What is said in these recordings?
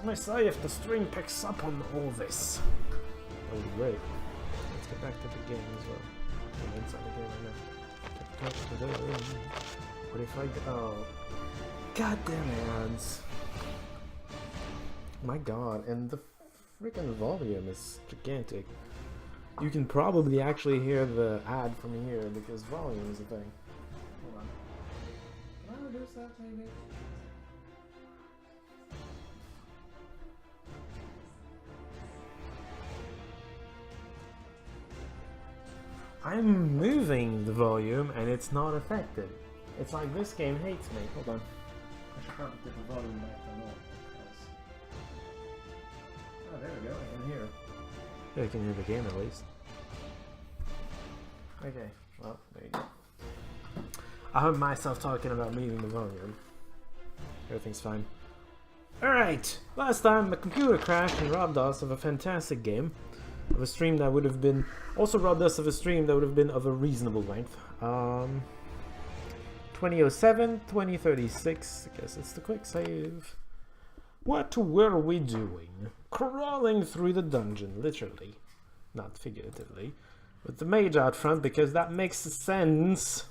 to me say if the stream picks up on all this. That would be great. Let's get back to the game as well. I'm inside the game right now. Touch the door. What if I go? Oh. Goddamn ads. My god, and the freaking volume is gigantic. You can probably actually hear the ad from here because volume is a thing. Hold on. Can I reduce that maybe? I'm moving the volume and it's not affected. It's like this game hates me. Hold on. I should probably get the volume back to normal. Oh, there we go. I can hear. Yeah, I can hear the game at least. Okay, well, there you go. I heard myself talking about moving the volume. Everything's fine. Alright! Last time, the computer crashed and robbed us of a fantastic game. Of a stream that would have been... Also robbed us of a stream that would have been of a reasonable length. 2007, 2036. I guess it's the quick save. What were we doing? Crawling through the dungeon, literally. Not figuratively. With the mage out front, because that makes sense.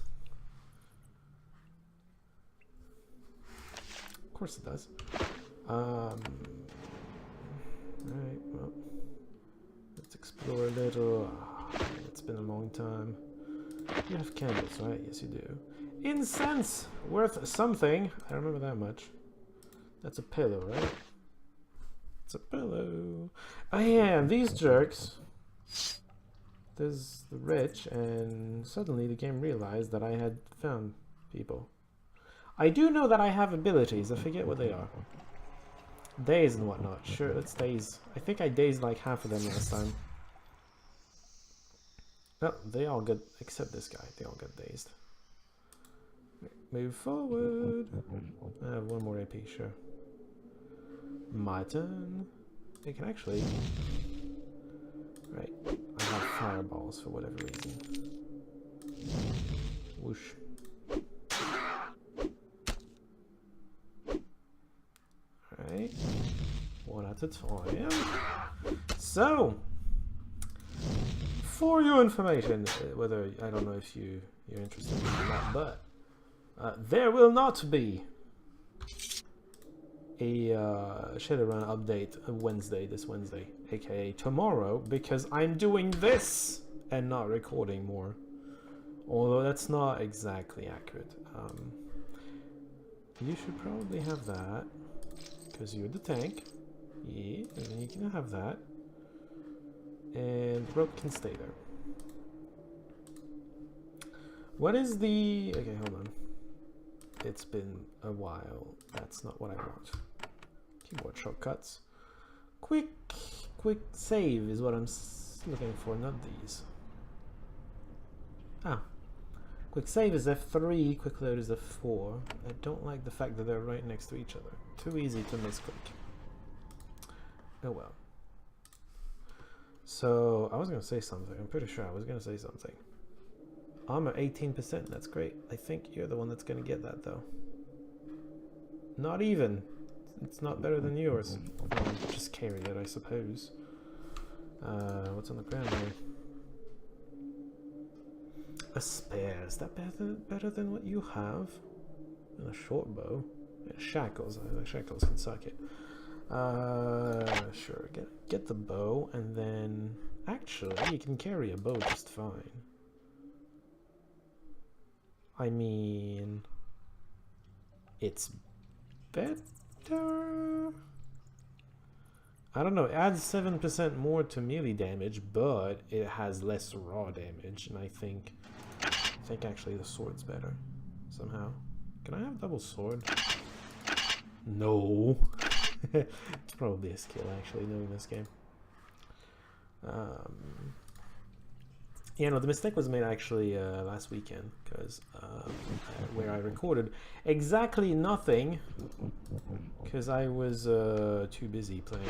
Of course it does. Alright, well. Let's explore a little. It's been a long time. You have candles, right? Yes, you do. Incense! Worth something. I don't remember that much. That's a pillow, right? It's a pillow. Oh yeah, and these jerks. There's the rich, and suddenly the game realized that I had found people. I do know that I have abilities. I forget what they are. Daze and whatnot. Sure, let's daze. I think I dazed like half of them last time. Oh, they all got, except this guy. They all got dazed. Move forward. I have one more AP, sure. My turn. I can actually... Right. I have fireballs for whatever reason. Whoosh. Alright. One at a time. So! For your information, whether... I don't know if you're interested in it or not, but... there will not be a Shadowrun update this Wednesday, aka tomorrow, because I'm doing this and not recording more. Although that's not exactly accurate. You should probably have that, because you're the tank. Yeah, and then you can have that. And rope can stay there. What is the... Okay, hold on. It's been a while. That's not what I want. Keyboard shortcuts. Quick save is what I'm looking for, not these. Ah. Quick save is F3, quick load is F4. I don't like the fact that they're right next to each other. Too easy to misclick. Oh well. So, I was going to say something. I'm pretty sure I was going to say something. Armor 18%, that's great. I think you're the one that's going to get that though. Not even. It's not better than yours. Well, just carry it, I suppose. What's on the ground here? A spear. Is that better than what you have? And a short bow. Yeah, shackles. Shackles can suck it. Sure. Get the bow, and then... Actually, you can carry a bow just fine. I mean... It's better? I don't know, it adds 7% more to melee damage, but it has less raw damage, and I think actually the sword's better, somehow. Can I have double sword? No. It's probably a skill, actually, knowing this game. Yeah, no, the mistake was made actually last weekend, because where I recorded exactly nothing, because I was too busy playing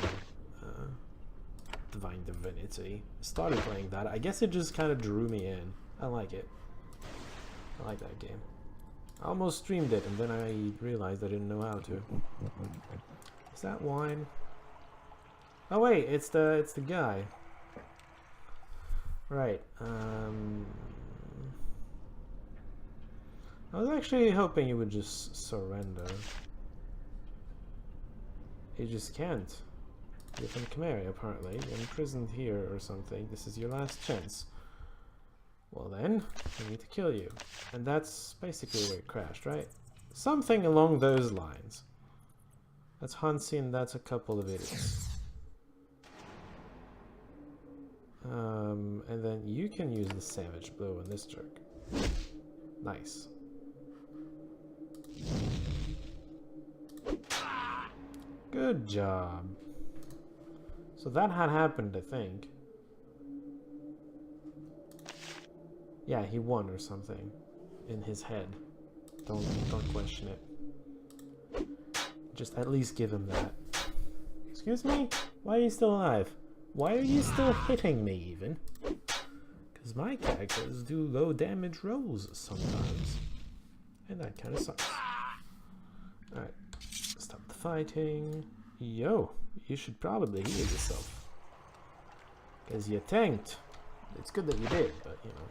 Divine Divinity. Started playing that. I guess it just kind of drew me in. I like it. I like that game. I almost streamed it, and then I realized I didn't know how to. Is that wine? Oh wait, it's the guy. Right. I was actually hoping you would just surrender. You just can't. You're from Khmer, apparently. You're imprisoned here or something. This is your last chance. Well then, we need to kill you. And that's basically where it crashed, right? Something along those lines. That's Hansi and that's a couple of idiots. And then you can use the Savage Blow on this jerk. Nice. Good job. So that had happened, I think. Yeah, he won or something. In his head. Don't question it. Just at least give him that. Excuse me? Why are you still alive? Why are you still hitting me, even? Because my characters do low damage rolls sometimes. And that kind of sucks. Alright. Stop the fighting. Yo, you should probably heal yourself. Because you tanked. It's good that you did, but you know.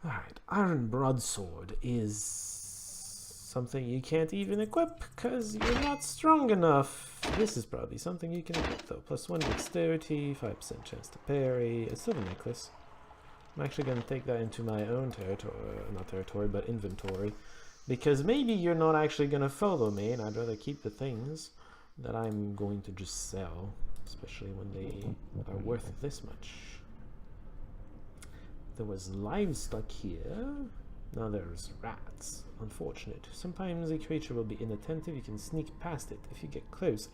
Alright, Iron Broadsword is something you can't even equip because you're not strong enough. This is probably something you can equip though. +1 dexterity, 5% chance to parry, a silver necklace. I'm actually going to take that into my own territory, not territory, but inventory. Because maybe you're not actually going to follow me and I'd rather keep the things that I'm going to just sell. Especially when they are worth this much. There was livestock here. Now there's rats. Unfortunate. Sometimes a creature will be inattentive. You can sneak past it. If you get close,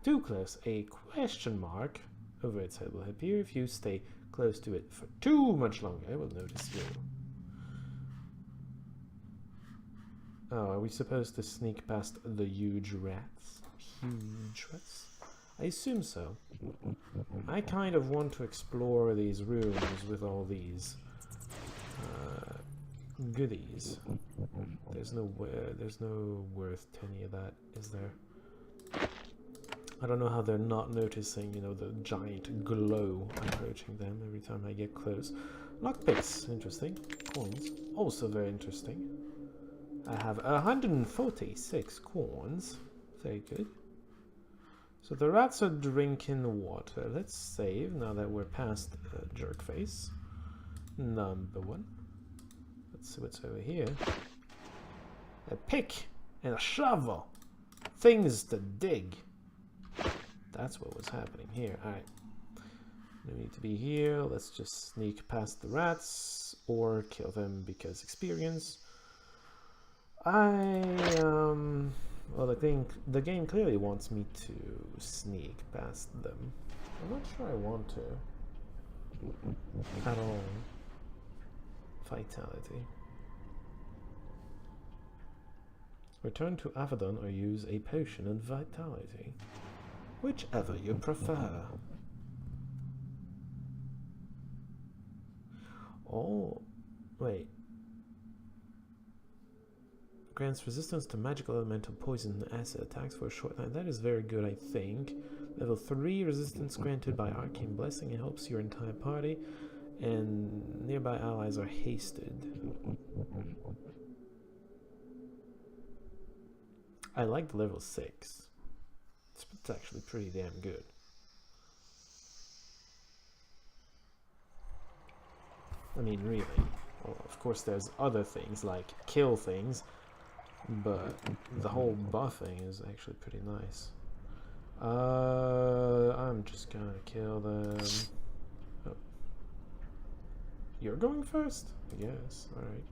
too close, a question mark over its head will appear. If you stay close to it for too much longer, it will notice you. Oh, are we supposed to sneak past the huge rats? Huge rats? I assume so. I kind of want to explore these rooms with all these goodies. There's no worth to any of that, is there? I don't know how they're not noticing, you know, the giant glow approaching them every time I get close. Lockpicks, interesting. Coins, also very interesting. I have 146 coins. Very good. So the rats are drinking water. Let's save now that we're past Jerkface. Number 1. Let's see what's over here. A pick and a shovel. Things to dig. That's what was happening here. Alright. No need to be here. Let's just sneak past the rats or kill them because experience. Well, the game clearly wants me to sneak past them. I'm not sure I want to. At all. Vitality. Return to Avadon or use a potion of vitality. Whichever you prefer. Oh, wait. Grants resistance to magical elemental poison and acid attacks for a short time. That is very good, I think. Level 3 resistance granted by Arcane Blessing. It helps your entire party. And nearby allies are hasted. I like the level 6. It's actually pretty damn good. I mean, really. Well, of course, there's other things like kill things. But the whole buffing is actually pretty nice. I'm just gonna kill them. Oh. You're going first? I guess. Alright.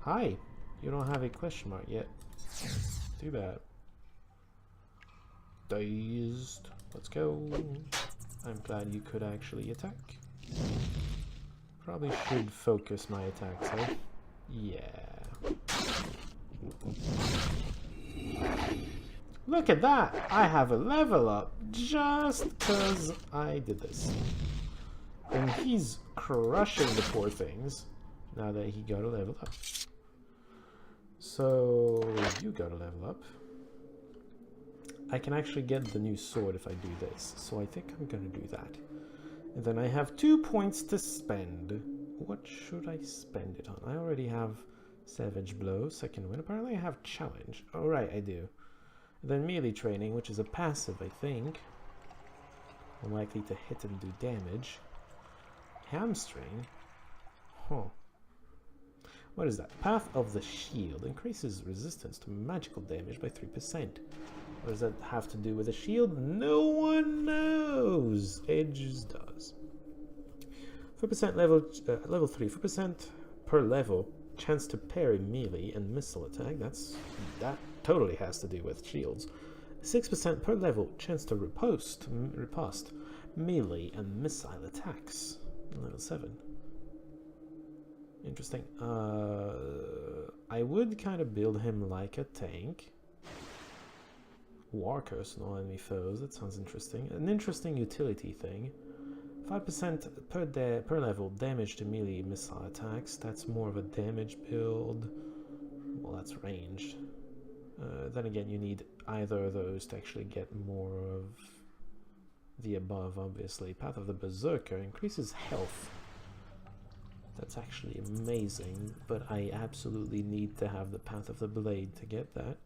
Hi! You don't have a question mark yet. Too bad. Dazed. Let's go. I'm glad you could actually attack. Probably should focus my attacks, eh? Yeah. Look at that! I have a level up just because I did this. And he's crushing the poor things now that he got a level up. So you got a level up. I can actually get the new sword if I do this. So I think I'm gonna do that. And then I have 2 points to spend. What should I spend it on? I already have Savage Blow, second win. Apparently I have Challenge. Oh right, I do. And then melee training, which is a passive, I think. I'm likely to hit and do damage. Hamstring? Huh. What is that? Path of the Shield. Increases resistance to magical damage by 3%. What does that have to do with the shield? No one knows. Edges does. 4% level 3. 4% per level. Chance to parry melee and missile attack. That totally has to do with shields. 6% per level. Chance to riposte melee and missile attacks. Level 7. Interesting. I would kind of build him like a tank. War curse on all enemy foes. That sounds interesting. An interesting utility thing. 5% per level damage to melee missile attacks. That's more of a damage build. Well, that's ranged. Then again, you need either of those to actually get more of the above, obviously. Path of the Berserker increases health. That's actually amazing, but I absolutely need to have the Path of the Blade to get that.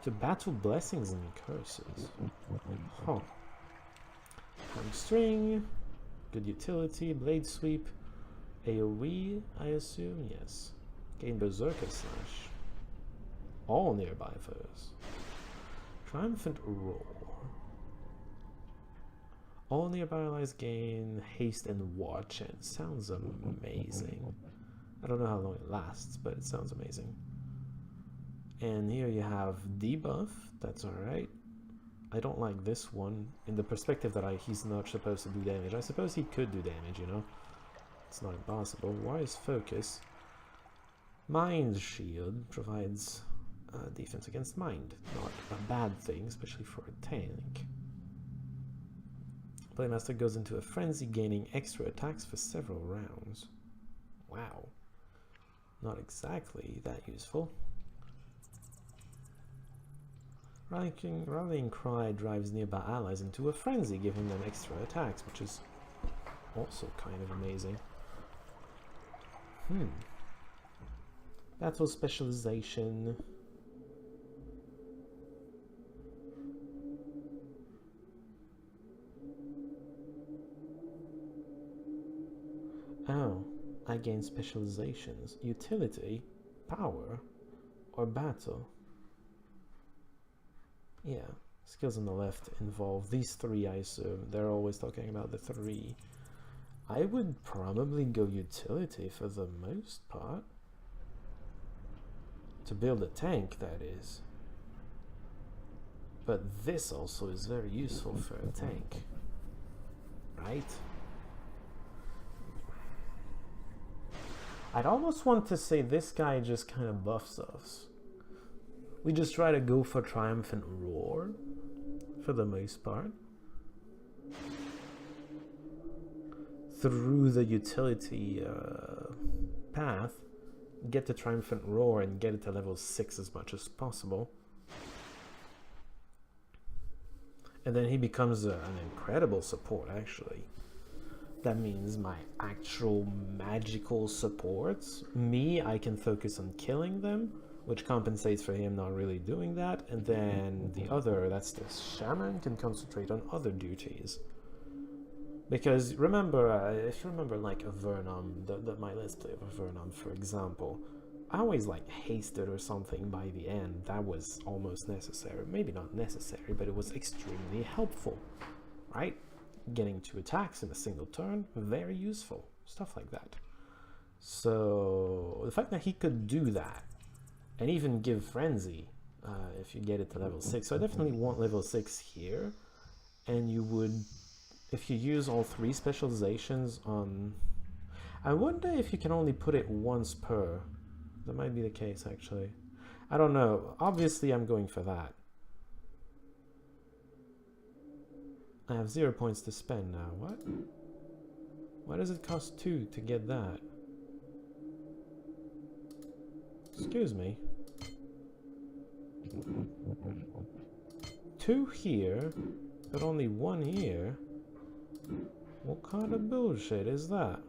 To battle blessings and curses. Huh. Hamstring. Good utility. Blade sweep. AoE, I assume? Yes. Gain Berserker Slash. All nearby foes. Triumphant Roar. All nearby allies gain haste and war chance. Sounds amazing. I don't know how long it lasts, but it sounds amazing. And here you have debuff. That's alright. I don't like this one in the perspective that he's not supposed to do damage. I suppose he could do damage, you know. It's not impossible. Wise focus. Mind shield provides defense against mind. Not a bad thing, especially for a tank. Playmaster goes into a frenzy, gaining extra attacks for several rounds. Wow. Not exactly that useful. Rallying Cry drives nearby allies into a frenzy, giving them extra attacks, which is also kind of amazing. Battle specialization. Oh, I gain specializations. Utility, power, or battle. Yeah, skills on the left involve these three, I assume. They're always talking about the three. I would probably go utility for the most part. To build a tank, that is. But this also is very useful for a tank. Right? I'd almost want to say this guy just kind of buffs us. We just try to go for Triumphant Roar, for the most part. Through the utility path, get the Triumphant Roar and get it to level 6 as much as possible. And then he becomes an incredible support, actually. That means my actual magical supports, I can focus on killing them, which compensates for him not really doing that, and then the other, that's the shaman, can concentrate on other duties. Because remember, if you remember like Avadon, my let's play of Avadon, for example, I always like hasted or something by the end. That was almost necessary. Maybe not necessary, but it was extremely helpful, right? Getting 2 attacks in a single turn, very useful. Stuff like that. So the fact that he could do that, and even give Frenzy, if you get it to level 6. So I definitely want level 6 here. And you would, if you use all 3 specializations on... I wonder if you can only put it once per. That might be the case, actually. I don't know. Obviously, I'm going for that. I have 0 points to spend now. What? Why does it cost 2 to get that? Excuse me. 2 here, but only 1 here. What kind of bullshit is that?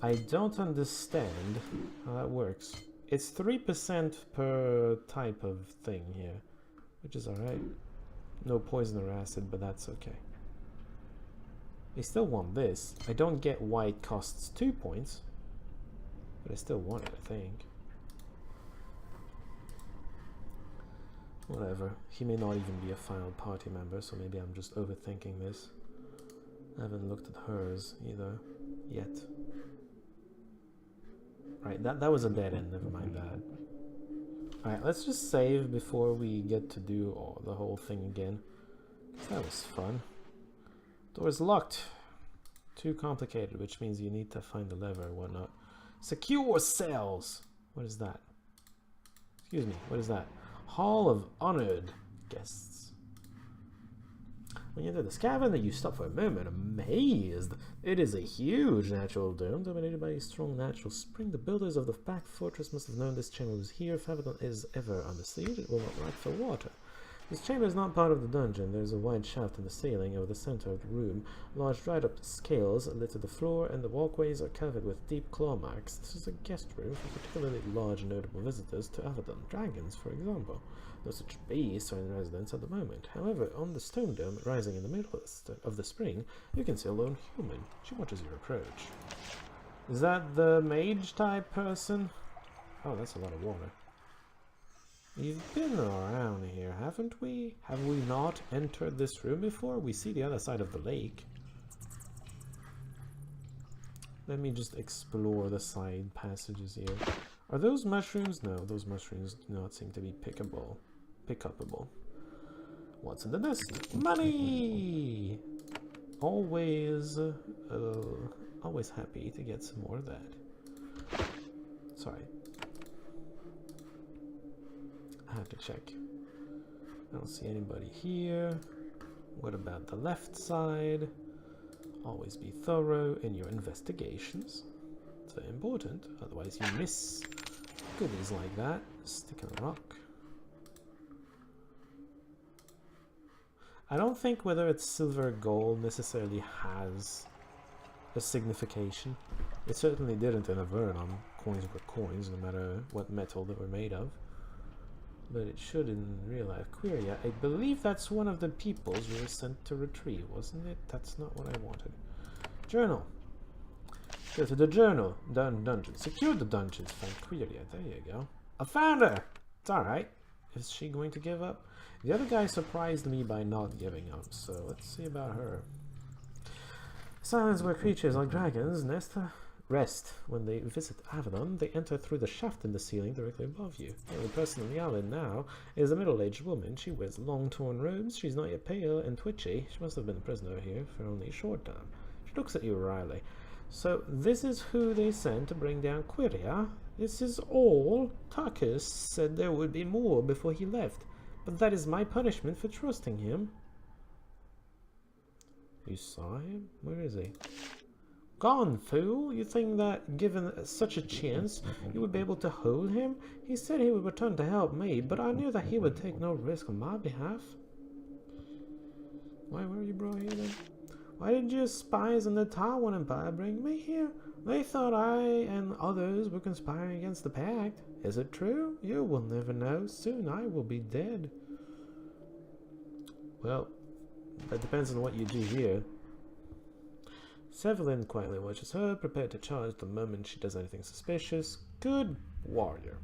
I don't understand how that works. It's 3% per type of thing here, which is alright. No poison or acid, but that's okay. I still want this. I don't get why it costs 2 points, but I still want it, I think. Whatever. He may not even be a final party member, so maybe I'm just overthinking this. I haven't looked at hers either, yet. Right, that was a dead end, never mind that. Alright, let's just save before we get to do the whole thing again. That was fun. Door's locked. Too complicated, which means you need to find the lever or whatnot. Secure cells! What is that? Excuse me, what is that? Hall of Honored Guests. When you enter this cavern, you stop for a moment, amazed. It is a huge natural dome dominated by a strong natural spring. The builders of the back fortress must have known this chamber was here. If Avadon is ever under siege, it will not lack for water. This chamber is not part of the dungeon. There is a wide shaft in the ceiling over the center of the room. Large dried-up scales litter the floor, and the walkways are covered with deep claw marks. This is a guest room for particularly large and notable visitors to Avadon. Dragons, for example. No such beasts are in residence at the moment. However, on the stone dome rising in the middle of the spring, you can see a lone human. She watches your approach. Is that the mage-type person? Oh, that's a lot of water. You've been around here, haven't we? Have we not entered this room before? We see the other side of the lake. Let me just explore the side passages here. Are those mushrooms? No, those mushrooms do not seem to be pickable. Pick-upable. What's in the nest? Money! Always, always happy to get some more of that. Sorry. I have to check. I don't see anybody here. What about the left side? Always be thorough in your investigations. It's very important, otherwise you miss goodies like that. Stick in a rock. I don't think whether it's silver or gold necessarily has a signification. It certainly didn't in Avadon. Coins were coins, no matter what metal they were made of. But it should in real life. Quiria, I believe that's one of the peoples we were sent to retrieve, wasn't it? That's not what I wanted. Journal. Go to the journal. Dungeon. Secure the dungeons. Find Quiria. There you go. I found her! It's alright. Is she going to give up? The other guy surprised me by not giving up, so let's see about her. Silence where creatures like dragons rest. When they visit Avadon, they enter through the shaft in the ceiling directly above you. The only person on the island now is a middle-aged woman. She wears long torn robes. She's not yet pale and twitchy. She must have been a prisoner here for only a short time. She looks at you wryly. So this is who they sent to bring down Quiria? This is all? Tarkus said there would be more before he left, but that is my punishment for trusting him. You saw him? Where is he? Gone, fool! You think that, given such a chance, you would be able to hold him? He said he would return to help me, but I knew that he would take no risk on my behalf. Why were you brought here then? Why did your spies in the Taiwan Empire bring me here? They thought I and others were conspiring against the pact. Is it true? You will never know. Soon I will be dead. Well, that depends on what you do here. Sevelin quietly watches her, prepared to charge the moment she does anything suspicious. Good warrior.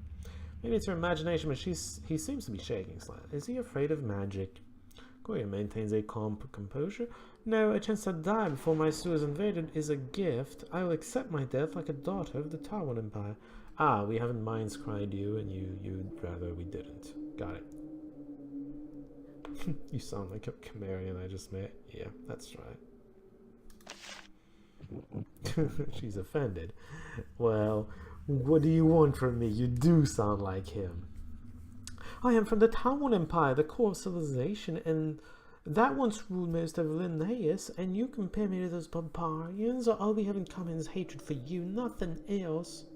Maybe it's her imagination, but he seems to be shaking slightly. Is he afraid of magic? Quiria maintains a calm composure. No, a chance to die before my zoo is invaded is a gift. I will accept my death like a daughter of the Taiwan Empire. Ah, we haven't minds-cried you, and you'd rather we didn't. Got it. You sound like a Chimerian I just met. Yeah, that's right. She's offended. Well, what do you want from me? You do sound like him. I am from the Taiwan Empire, the core of civilization, and That once ruled most of Linnaeus, and you compare me to those barbarians? All we have in common is hatred for you, nothing else.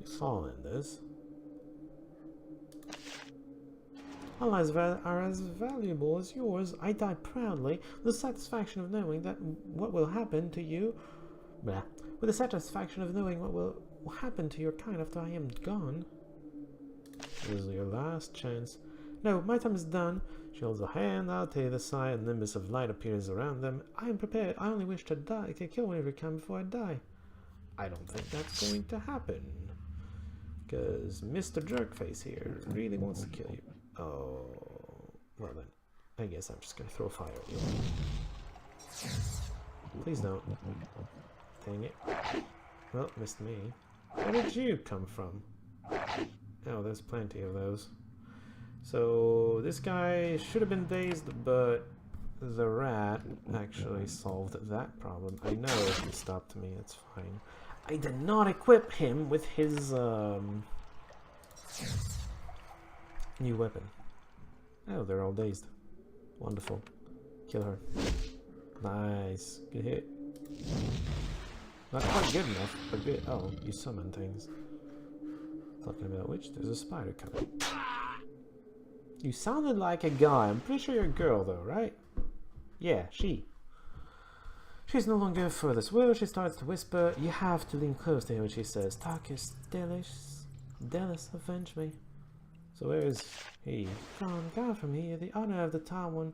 You following this? Our lives are as valuable as yours. I die proudly, with the satisfaction of knowing that what will happen to you... Blah. With the satisfaction of knowing what will happen to your kind after I am gone. This is your last chance. No, my time is done. She holds a hand out to the side, and a nimbus of light appears around them. I am prepared. I only wish to die, to kill one every time before I die. I don't think that's going to happen. Because Mr. Jerkface here really wants to kill you. Oh, well then. I guess I'm just going to throw fire at you. Please don't. Dang it. Well, missed me. Where did you come from? Oh, there's plenty of those. So, this guy should have been dazed, but the rat actually solved that problem. I know he stopped me, it's fine. I did not equip him with his new weapon. Oh, they're all dazed. Wonderful. Kill her. Nice. Good hit. Not quite good enough, but good. Oh, you summon things. Talking about which, there's a spider coming. You sounded like a guy. I'm pretty sure you're a girl, though, right? Yeah, she. She's no longer for this world. She starts to whisper. You have to lean close to hear what she says. Tarkus, Delis, avenge me. So where is he? Gone from here. The honor of the Taiwan.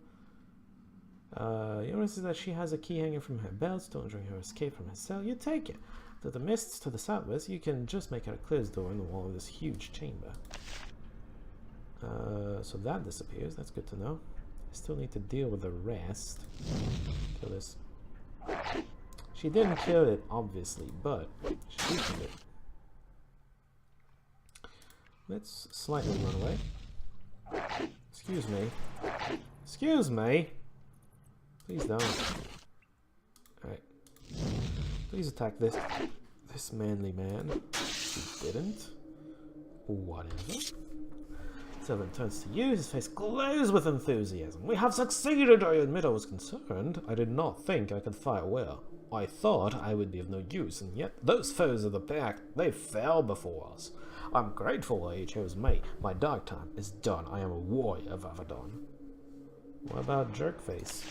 You notice that she has a key hanging from her belt, stolen during her escape from her cell. You take it. To the mists to the southwest, you can just make out a closed door in the wall of this huge chamber. So that disappears. That's good to know. I still need to deal with the rest. Kill this. She didn't kill it, obviously, but she killed it. Let's slightly run away. Excuse me. Excuse me! Please don't. Alright. Please attack this manly man. He didn't. Whatever. Sylvan turns to you, his face glows with enthusiasm. We have succeeded, I admit I was concerned. I did not think I could fight well. I thought I would be of no use, and yet those foes of the pack, they fell before us. I'm grateful they chose me. My dark time is done. I am a warrior of Avadon. What about Jerkface?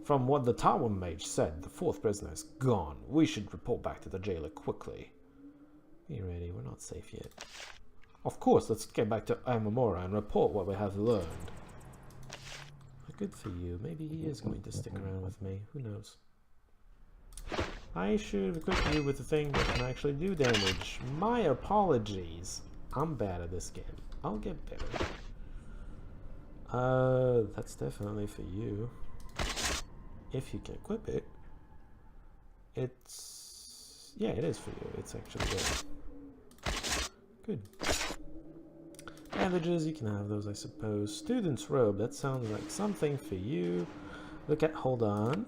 From what the Tower Mage said, the fourth prisoner is gone. We should report back to the jailer quickly. Be ready, we're not safe yet. Of course, let's get back to Amamora and report what we have learned. Good for you. Maybe he is going to stick around with me. Who knows? I should equip you with the thing that can actually do damage. My apologies. I'm bad at this game. I'll get better. That's definitely for you. If you can equip it. It's... yeah, it is for you. It's actually good. Good. Bandages, you can have those, I suppose. Student's robe, that sounds like something for you. Look at... hold on.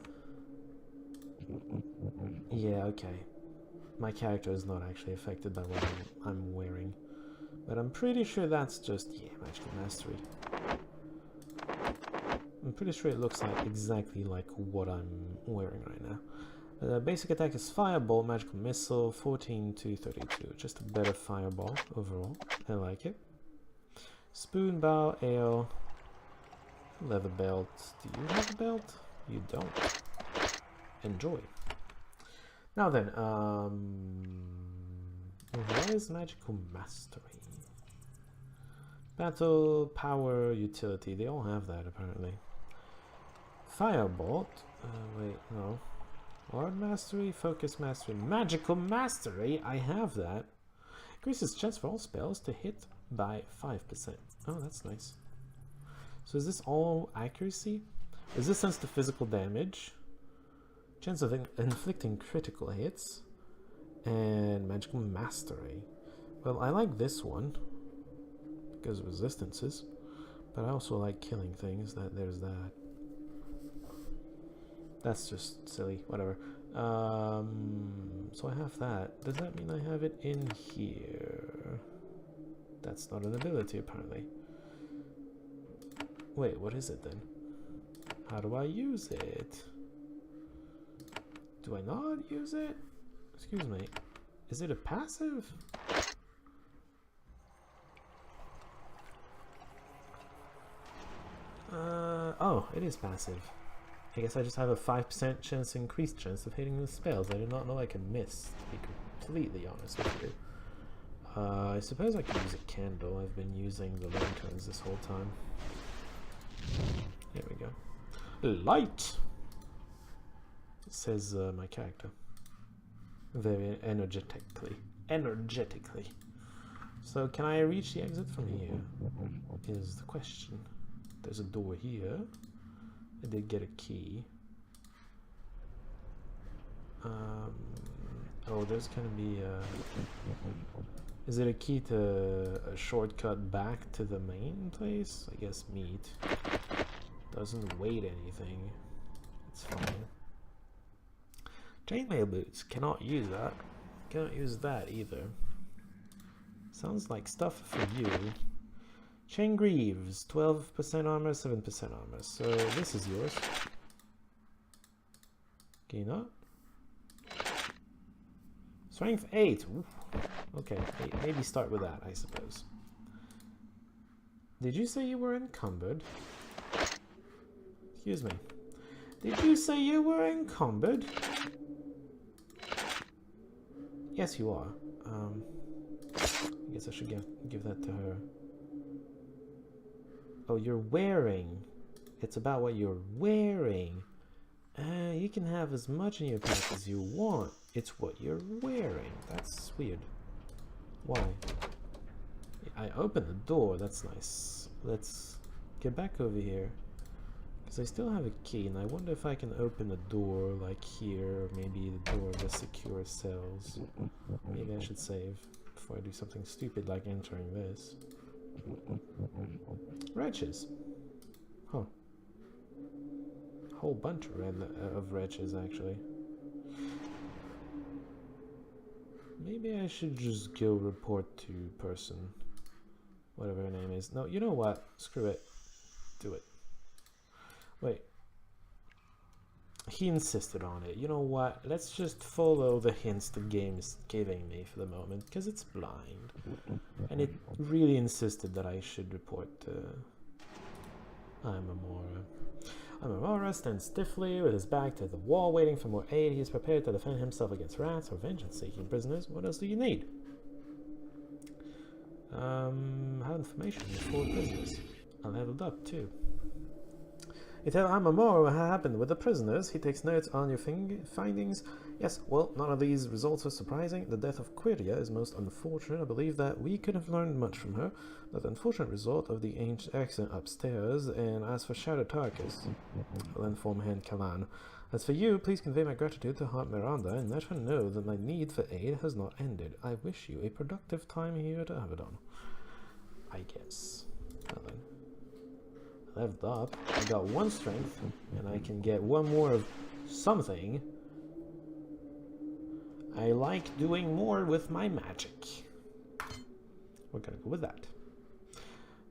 Yeah, okay. My character is not actually affected by what I'm wearing. But I'm pretty sure that's just... yeah, magical mastery. I'm pretty sure it looks like exactly like what I'm wearing right now. Basic attack is Fireball, Magical Missile, 14 to 32. Just a better Fireball overall. I like it. Spoon, Bow, Ale, Leather Belt. Do you have a belt? You don't. Enjoy. Now then, what is Magical Mastery? Battle, Power, Utility. They all have that apparently. Firebolt. Wait, no. Ward Mastery, Focus Mastery, Magical Mastery. I have that. Increases chance for all spells to hit by 5%. Oh, that's nice. So is this all accuracy? Resistance to physical damage. Chance of inflicting critical hits. And Magical Mastery. Well, I like this one. Because of resistances. But I also like killing things. There's that. That's just silly. Whatever. So I have that. Does that mean I have it in here? That's not an ability, apparently. Wait, what is it then? How do I use it? Do I not use it? Excuse me. Is it a passive? Oh, it is passive. I guess I just have a 5% chance, increased chance of hitting the spells. I did not know I could miss, to be completely honest with you. I suppose I could use a candle. I've been using the lanterns this whole time. Here we go. Light! Says my character. Very energetically. So can I reach the exit from here? Is the question. There's a door here. I did get a key. Oh, there's gonna be a... Is it a key to a shortcut back to the main place? I guess meat. Doesn't weight anything. It's fine. Chainmail boots. Cannot use that. Cannot use that either. Sounds like stuff for you. Chain greaves. 12% armor, 7% armor. So this is yours. Can you not? Strength 8. Ooh. Okay, maybe start with that, I suppose. Did you say you were encumbered? Excuse me. Did you say you were encumbered? Yes, you are. I guess I should give that to her. Oh, you're wearing. It's about what you're wearing. You can have as much in your pack as you want. It's what you're wearing. That's weird. Why? I opened the door. That's nice. Let's get back over here. Because I still have a key, and I wonder if I can open a door like here, or maybe the door of the secure cells. Maybe I should save before I do something stupid like entering this. Wretches. Huh. A whole bunch of wretches, actually. Maybe I should just go report to person. Whatever her name is. No, you know what? Screw it. Do it. Wait. He insisted on it. You know what? Let's just follow the hints the game is giving me for the moment, because it's blind. And it really insisted that I should report to Imamura. Imamura stands stiffly with his back to the wall, waiting for more aid. He is prepared to defend himself against rats or vengeance-seeking prisoners. What else do you need? Have information for prisoners. I leveled up too. You tell Imamura what happened with the prisoners. He takes notes on your findings. Yes, well, none of these results are surprising. The death of Quiria is most unfortunate. I believe that we could have learned much from her. The unfortunate result of the ancient accident upstairs. And as for Shadow Tarkus, I'll inform Hand Kalan. As for you, please convey my gratitude to Aunt Miranda and let her know that my need for aid has not ended. I wish you a productive time here at Avadon. I guess. Well then. Leveled up. I got 1 strength, and I can get 1 more of something. I like doing more with my magic. We're gonna go with that.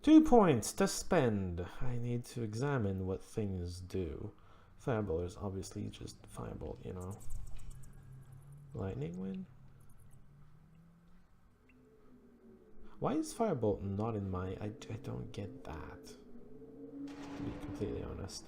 2 points to spend. I need to examine what things do. Fireball is obviously just fireball, you know. Lightning wind. Why is Firebolt not in my... I don't get that, to be completely honest.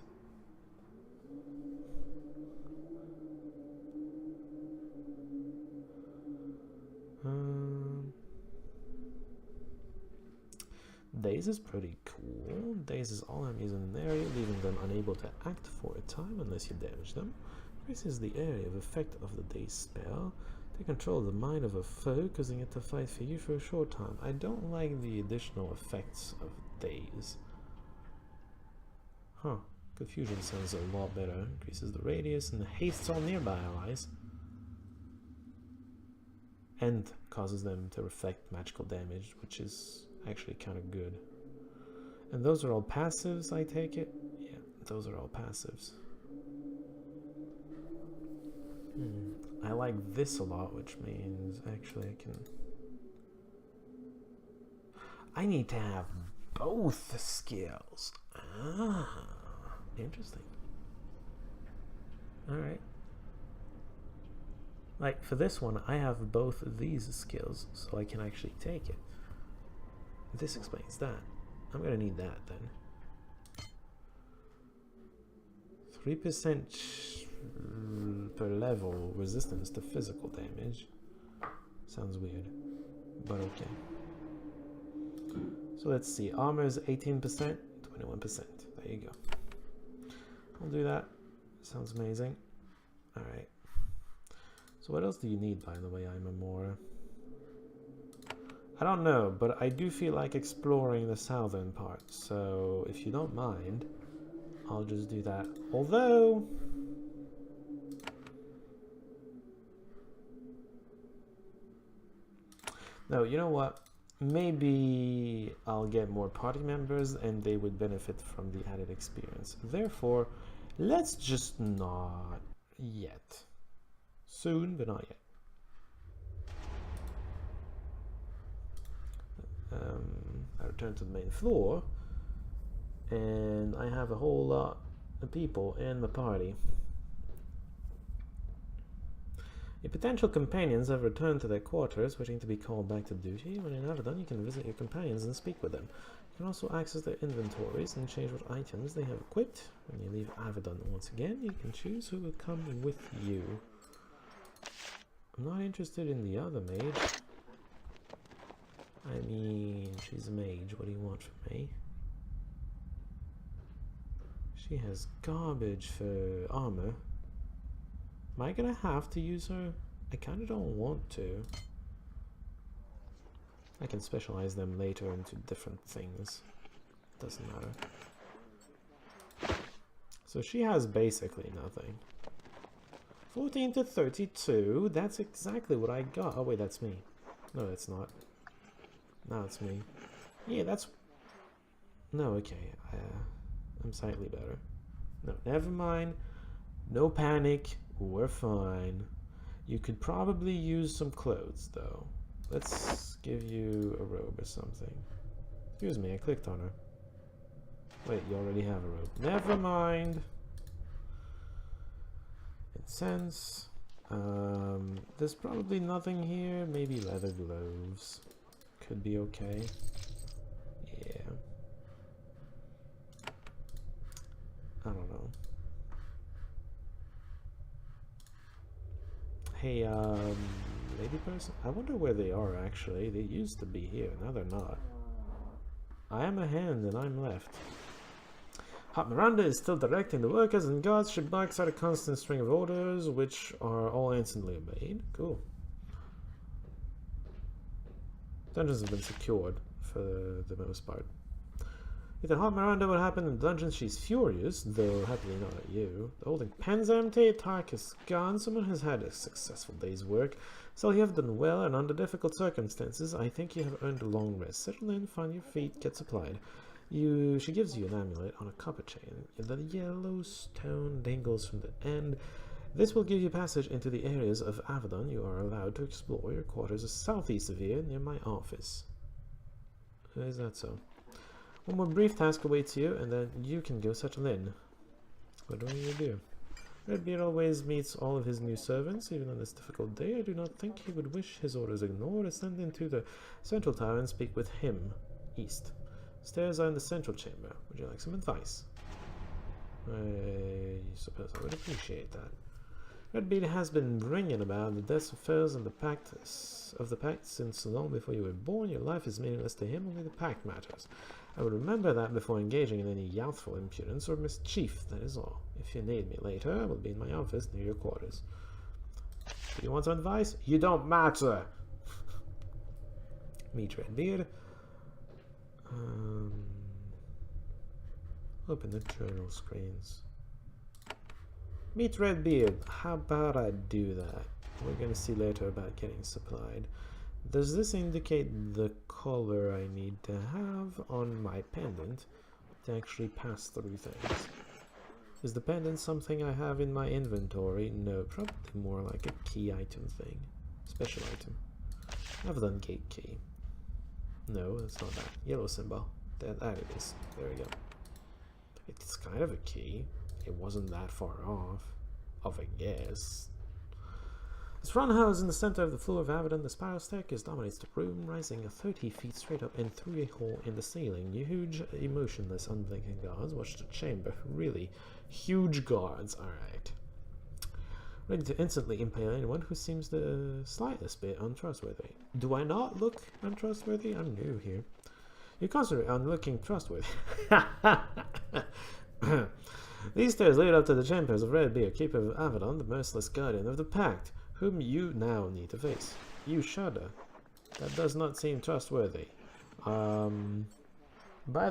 Daze is pretty cool. Daze is all I'm using in the area, leaving them unable to act for a time unless you damage them. Increases the area of effect of the Daze spell. They control the mind of a foe, causing it to fight for you for a short time. I don't like the additional effects of Daze. Huh. Confusion sounds a lot better. Increases the radius and hastes all nearby allies. And causes them to reflect magical damage, which is actually kind of good. And those are all passives, I take it? Yeah, those are all passives. I like this a lot, which means actually I need to have both skills. Ah, interesting. Alright. Like, for this one, I have both of these skills, so I can actually take it. This explains that. I'm gonna need that, then. 3% per level resistance to physical damage. Sounds weird, but okay. So let's see, armor is 18%, 21%. There you go. I'll do that. Sounds amazing. Alright. So what else do you need, by the way, Imamora? I don't know, but I do feel like exploring the southern part, so if you don't mind, I'll just do that. Although... no, you know what? Maybe I'll get more party members and they would benefit from the added experience. Therefore, let's just not yet. Soon, but not yet. I return to the main floor and I have a whole lot of people in the party. Your potential companions have returned to their quarters, waiting to be called back to duty. When in Avadon, you can visit your companions and speak with them. You can also access their inventories and change what items they have equipped. When you leave Avadon once again, you can choose who will come with you. I'm not interested in the other mage. I mean, she's a mage. What do you want from me? She has garbage for armor. Am I gonna have to use her? I kinda don't want to. I can specialize them later into different things. Doesn't matter. So she has basically nothing. 14 to 32, that's exactly what I got. Oh wait, that's me. No, it's not. No, it's me. Yeah, that's... no, okay. I'm slightly better. No, never mind. No panic. We're fine. You could probably use some clothes, though. Let's give you a robe or something. Excuse me, I clicked on her. Wait, you already have a robe. Never mind. Incense. There's probably nothing here. Maybe leather gloves. Could be okay. Yeah. I don't know. Hey, lady person? I wonder where they are, actually. They used to be here. Now they're not. I am a hand and I'm left. Hot Miranda is still directing the workers and guards. She barks out a constant string of orders, which are all instantly obeyed. Cool. Dungeons have been secured for the most part. If the Hot Miranda what happened in the dungeons, she's furious, though happily not at you. The holding pen's empty, Tark is gone, someone has had a successful day's work. So you have done well, and under difficult circumstances, I think you have earned a long rest. Settle in, find your feet, get supplied. She gives you an amulet on a copper chain. The yellow stone dangles from the end. This will give you passage into the areas of Avadon. You are allowed to explore. Your quarters are southeast of here, near my office. Is that so? One more brief task awaits you, and then you can go settle in. What do you do? Redbeard always meets all of his new servants, even on this difficult day. I do not think he would wish his orders ignored. Ascend into the central tower and speak with him. East. Stairs are in the central chamber. Would you like some advice? I suppose I would appreciate that. Redbeard has been bringing about the deaths of Fels and the pact since long before you were born. Your life is meaningless to him, only the pact matters. I would remember that before engaging in any youthful impudence or mischief, that is all. If you need me later, I will be in my office near your quarters. Do you want some advice? You don't matter! Meet Redbeard. Open the journal screens. Meet Redbeard. How about I do that? We're gonna see later about getting supplied. Does this indicate the color I need to have on my pendant to actually pass through things? Is the pendant something I have in my inventory? No, probably more like a key item thing. Special item. Avadon gate key. No, that's not that. Yellow symbol. That it is. There we go. It's kind of a key. It wasn't that far off, of a guess. This front house in the center of the floor of Avadon, the spiral staircase dominates the room, rising 30 feet straight up and through a hole in the ceiling. Huge, emotionless, unblinking guards watch the chamber. Really huge guards, alright. Ready to instantly impale anyone who seems the slightest bit untrustworthy. Do I not look untrustworthy? I'm new here. You concentrate on looking trustworthy. These stairs lead up to the chambers of Redbeard, keeper of Avadon, the merciless guardian of the pact, whom you now need to face. You shudder. That does not seem trustworthy. By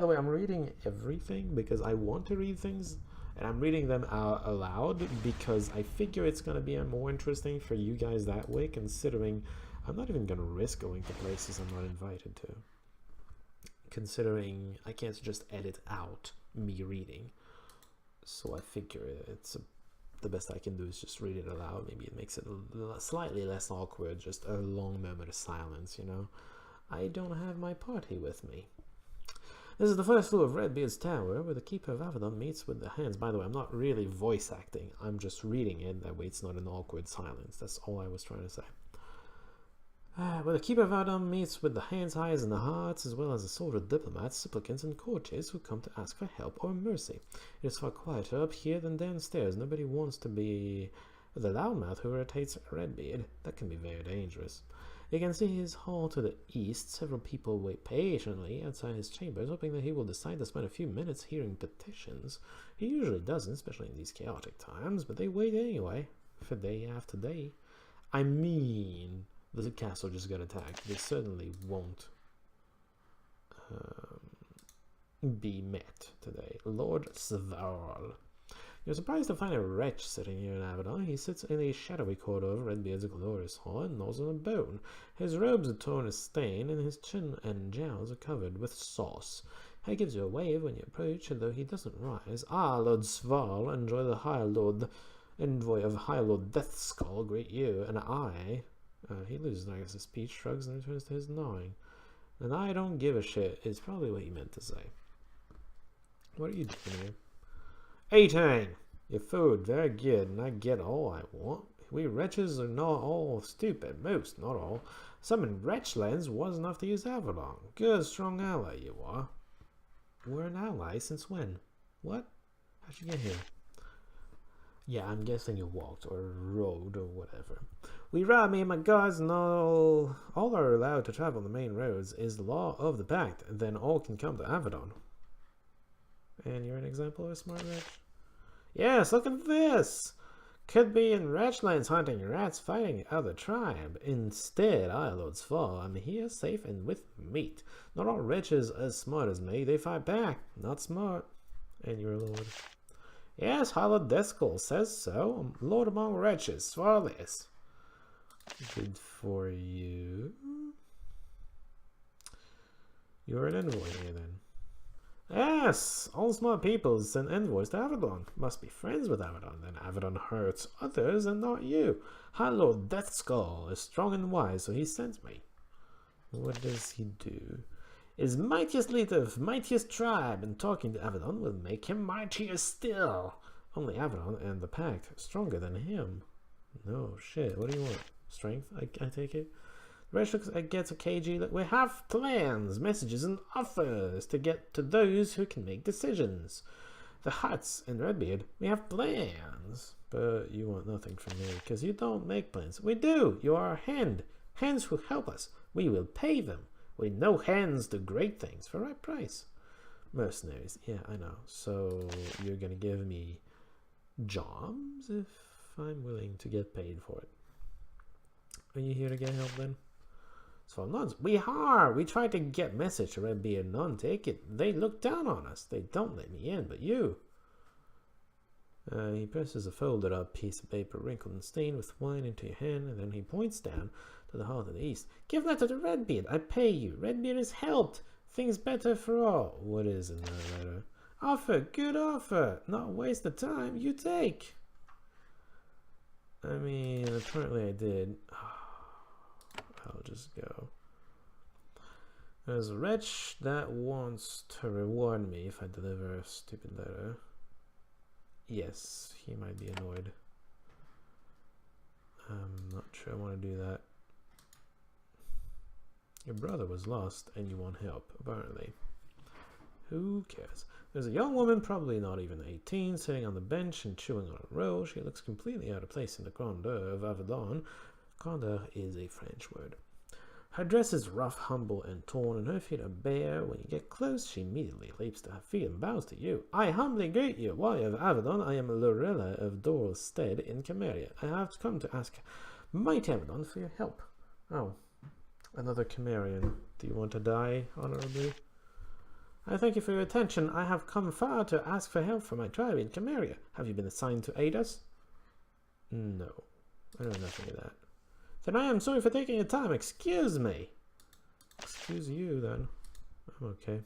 the way, I'm reading everything because I want to read things, and I'm reading them out aloud because I figure it's going to be more interesting for you guys that way, considering I'm not even going to risk going to places I'm not invited to. Considering I can't just edit out me reading. So I figure the best I can do is just read it aloud. Maybe it makes it slightly less awkward, just a long moment of silence, you know. I don't have my party with me. This is the first floor of Redbeard's tower, where the keeper of Avadon meets with the hands. By the way, I'm not really voice acting. I'm just reading it. That way it's not an awkward silence. That's all I was trying to say. Where the keeper of Avadon meets with the hands, eyes, and the hearts, as well as a sort of diplomats, supplicants, and courtiers who come to ask for help or mercy. It is far quieter up here than downstairs. Nobody wants to be the loudmouth who irritates Redbeard. That can be very dangerous. You can see his hall to the east. Several people wait patiently outside his chambers, hoping that he will decide to spend a few minutes hearing petitions. He usually doesn't, especially in these chaotic times, but they wait anyway, for day after day. I mean, the castle just got attacked. They certainly won't be met today. Lord Sval. You're surprised to find a wretch sitting here in Avadon. He sits in a shadowy corridor of Redbeard's glorious hall and gnaws on a bone. His robes are torn and stained, and his chin and jowls are covered with sauce. He gives you a wave when you approach, and though he doesn't rise, Lord Sval, envoy of High Lord Deathskull, greet you, and I... he loses, I guess, his speech, shrugs, and returns to his gnawing. And I don't give a shit is probably what he meant to say. What are you doing here? Eating! Your food, very good, and I get all I want. We wretches are not all stupid, most, not all. Some in wretchlands was enough to use Avadon. Good, strong ally you are. We're an ally since when? What? How'd you get here? Yeah, I'm guessing you walked, or rode, or whatever. We ride, me and my guards, and all are allowed to travel on the main roads. Is the law of the pact, then all can come to Avadon. And you're an example of a smart wretch? Yes, look at this! Could be in Wretchlands hunting rats, fighting other tribe. Instead, I, Lord Sval, am here safe and with meat. Not all wretches as smart as me. They fight back. Not smart. And you're a lord. Yes, High Lord Deathskull says so. I'm lord among wretches. Swear this. Good for you. You're an envoy here then. Yes, all smart people send envoys to Avadon. Must be friends with Avadon. Then Avadon hurts others and not you. High Lord Deathskull is strong and wise, so he sends me. What does he do? Is mightiest leader of mightiest tribe, and talking to Avadon will make him mightier still. Only Avadon and the pact stronger than him. No shit. What do you want? Strength? I take it. The rest looks gets a KG. We have plans, messages, and offers to get to those who can make decisions. The huts in Redbeard, we have plans. But you want nothing from me, because you don't make plans. We do. You are a hand. Hands who help us. We will pay them. We know hands do great things for right price. Mercenaries. Yeah, I know. So you're going to give me jobs if I'm willing to get paid for it. Are you here to get help then? So nuns, we are. We tried to get message to Redbeard, none take it. They look down on us. They don't let me in, but you. He presses a folded up piece of paper, wrinkled and stained with wine, into your hand, and then he points down to the hall to the east. Give that to the Redbeard. I pay you. Redbeard is helped. Things better for all. What is in that letter? Offer. Good offer. Not waste the time. You take. I mean, apparently I did. I'll just go. There's a wretch that wants to reward me if I deliver a stupid letter. Yes, he might be annoyed. I'm not sure I want to do that. Your brother was lost and you want help, apparently. Who cares? There's a young woman, probably not even 18, sitting on the bench and chewing on a roll. She looks completely out of place in the grandeur of Avadon. Grandeur is a French word. Her dress is rough, humble, and torn, and her feet are bare. When you get close, she immediately leaps to her feet and bows to you. I humbly greet you, warrior of Avadon. I am Lorella of Dorlstead in Cameria. I have come to ask mighty Avadon for your help. Oh, another Camarian. Do you want to die honorably? I thank you for your attention. I have come far to ask for help for my tribe in Cameria. Have you been assigned to aid us? No, I know nothing of that. Then I am sorry for taking your time. Excuse me. Excuse you, then. I'm okay.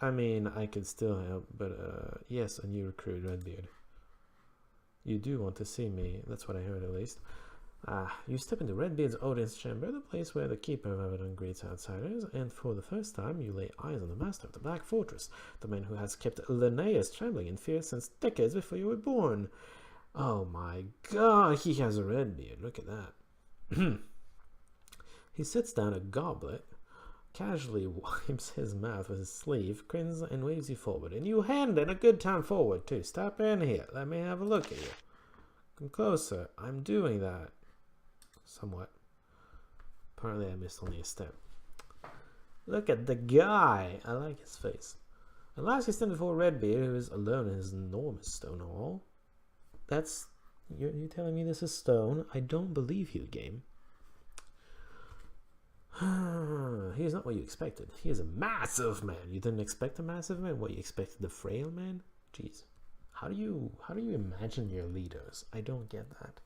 I mean, I could still help, but yes, a new recruit, Redbeard. You do want to see me. That's what I heard, at least. You step into Redbeard's audience chamber, the place where the keeper of Avadon greets outsiders, and for the first time you lay eyes on the master of the Black Fortress, the man who has kept Linnaeus trembling in fear since decades before you were born. Oh my god, he has a red beard. Look at that. He sits down a goblet, casually wipes his mouth with his sleeve, grins, and waves you forward. And you hand in a good time forward, too. Step in here. Let me have a look at you. Come closer. I'm doing that. Somewhat. Apparently I missed only a step. Look at the guy. I like his face. At last he stands before Redbeard, who is alone in his enormous stone hall. That's... You're telling me this is stone? I don't believe you, game. He is not what you expected. He is a massive man. You didn't expect a massive man? What, you expected the frail man? Jeez. How do you imagine your leaders? I don't get that.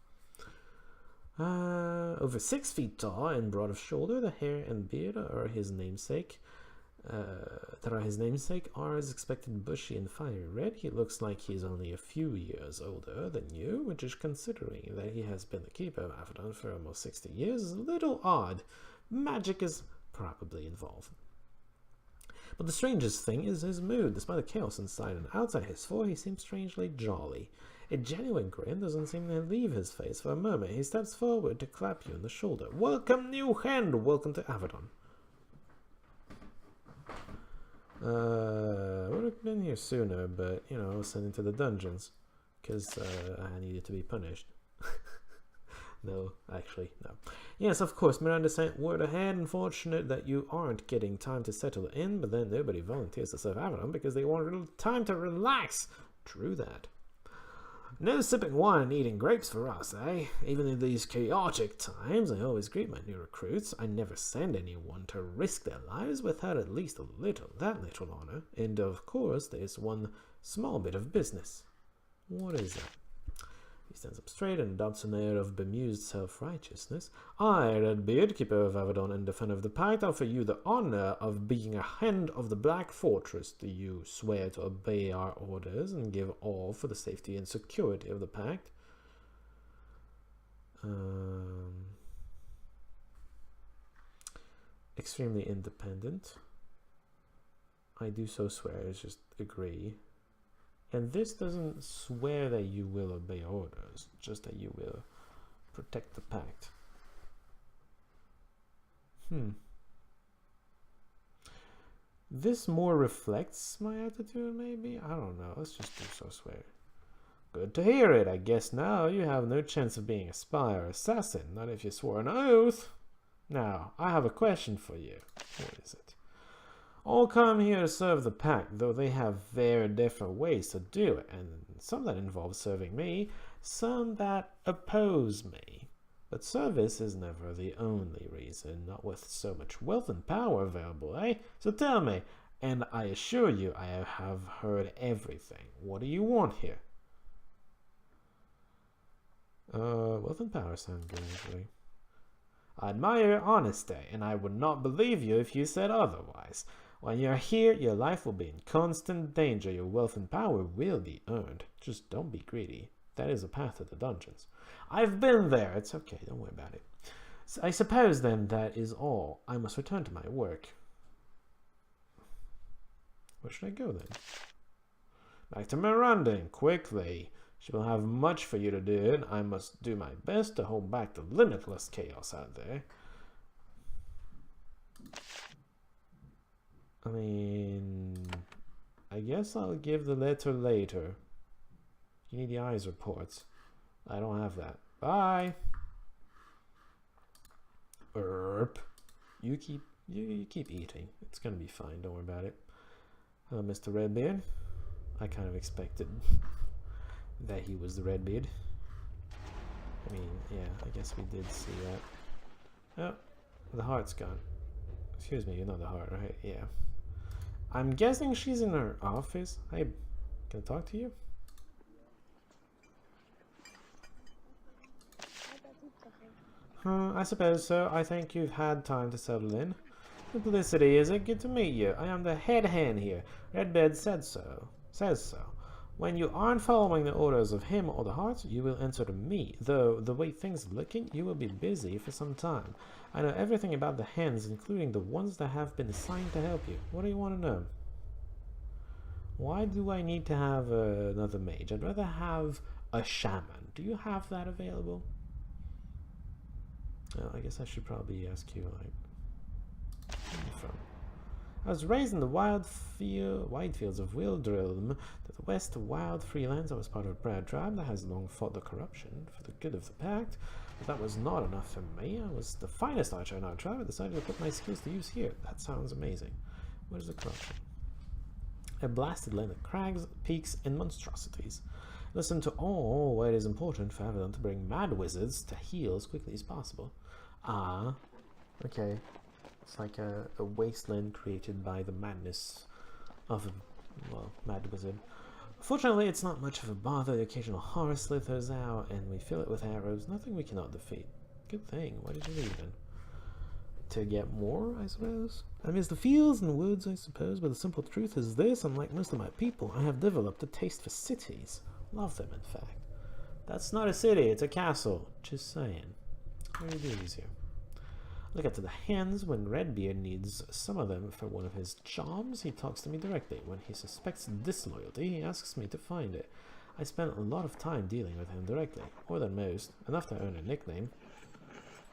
Over 6 feet tall and broad of shoulder, the hair and beard are his namesake. Are as expected bushy and fiery red. He looks like he's only a few years older than you, which is, considering that he has been the keeper of Avadon for almost 60 years, is a little odd. Magic is probably involved. But the strangest thing is his mood. Despite the chaos inside and outside his fort, he seems strangely jolly. A genuine grin doesn't seem to leave his face for a moment. He steps forward to clap you on the shoulder. Welcome, new hand! Welcome to Avadon. Would have been here sooner, but, you know, I was sent into the dungeons. Because I needed to be punished. No, actually, no. Yes, of course, Miranda sent word ahead. Unfortunate that you aren't getting time to settle in, but then nobody volunteers to serve Avadon because they want a little time to relax. True that. No sipping wine and eating grapes for us, eh? Even in these chaotic times, I always greet my new recruits. I never send anyone to risk their lives without at least that little honor. And of course, there's one small bit of business. What is that? He stands up straight and adopts an air of bemused self-righteousness. I, Redbeard, keeper of Avadon and defender of the pact, offer you the honor of being a hand of the Black Fortress. Do you swear to obey our orders and give all for the safety and security of the pact? Extremely independent. I do so swear, it's just agree. And this doesn't swear that you will obey orders, just that you will protect the pact. This more reflects my attitude, maybe? I don't know. Let's just do so swear. Good to hear it. I guess now you have no chance of being a spy or assassin, not if you swore an oath. Now, I have a question for you. What is it? All come here to serve the pact, though they have very different ways to do it, and some that involve serving me, some that oppose me. But service is never the only reason, not with so much wealth and power available, eh? So tell me, and I assure you I have heard everything. What do you want here? Wealth and power sound good, actually. I admire your honesty, and I would not believe you if you said otherwise. When you're here, your life will be in constant danger. Your wealth and power will be earned. Just don't be greedy. That is a path to the dungeons. I've been there. It's okay. Don't worry about it. I suppose then that is all. I must return to my work. Where should I go then? Back to Miranda, quickly. She will have much for you to do, and I must do my best to hold back the limitless chaos out there. I mean, I guess I'll give the letter later. You need the eyes reports. I don't have that. Bye. You keep eating. It's gonna be fine. Don't worry about it. Hello, Mr. Redbeard. I kind of expected that he was the Redbeard. I mean, yeah, I guess we did see that. Oh, the heart's gone. Excuse me, you're not the heart, right? Yeah. I'm guessing she's in her office. Hey, can I talk to you? I suppose so. I think you've had time to settle in. Publicity, is it? Good to meet you. I am the head hand here. Redbeard says so. When you aren't following the orders of him or the hearts, you will answer to me. Though, the way things are looking, you will be busy for some time. I know everything about the hands, including the ones that have been assigned to help you. What do you want to know? Why do I need to have another mage? I'd rather have a shaman. Do you have that available? Oh, I guess I should probably ask you, like, where are you from? I was raised in the wide fields of Wildrilm, to the west of Wild Freelands. I was part of a proud tribe that has long fought the corruption for the good of the Pact. But that was not enough for me. I was the finest archer in our tribe. I decided to put my skills to use here. That sounds amazing. What is the corruption? A blasted land of crags, peaks, and monstrosities. Listen to all. It is important for Avadon to bring mad wizards to heal as quickly as possible. Ah, okay. It's like a wasteland created by the madness of a, well, mad wizard. Fortunately, it's not much of a bother. The occasional horror slithers out, and we fill it with arrows. Nothing we cannot defeat. Good thing. Why did you leave then? To get more, I suppose? I miss the fields and woods, I suppose, but the simple truth is this. Unlike most of my people, I have developed a taste for cities. Love them, in fact. That's not a city, it's a castle. Just saying. What do you do these here? Look up to the hands. When Redbeard needs some of them for one of his jobs, he talks to me directly. When he suspects disloyalty, he asks me to find it. I spent a lot of time dealing with him directly, more than most, enough to earn a nickname.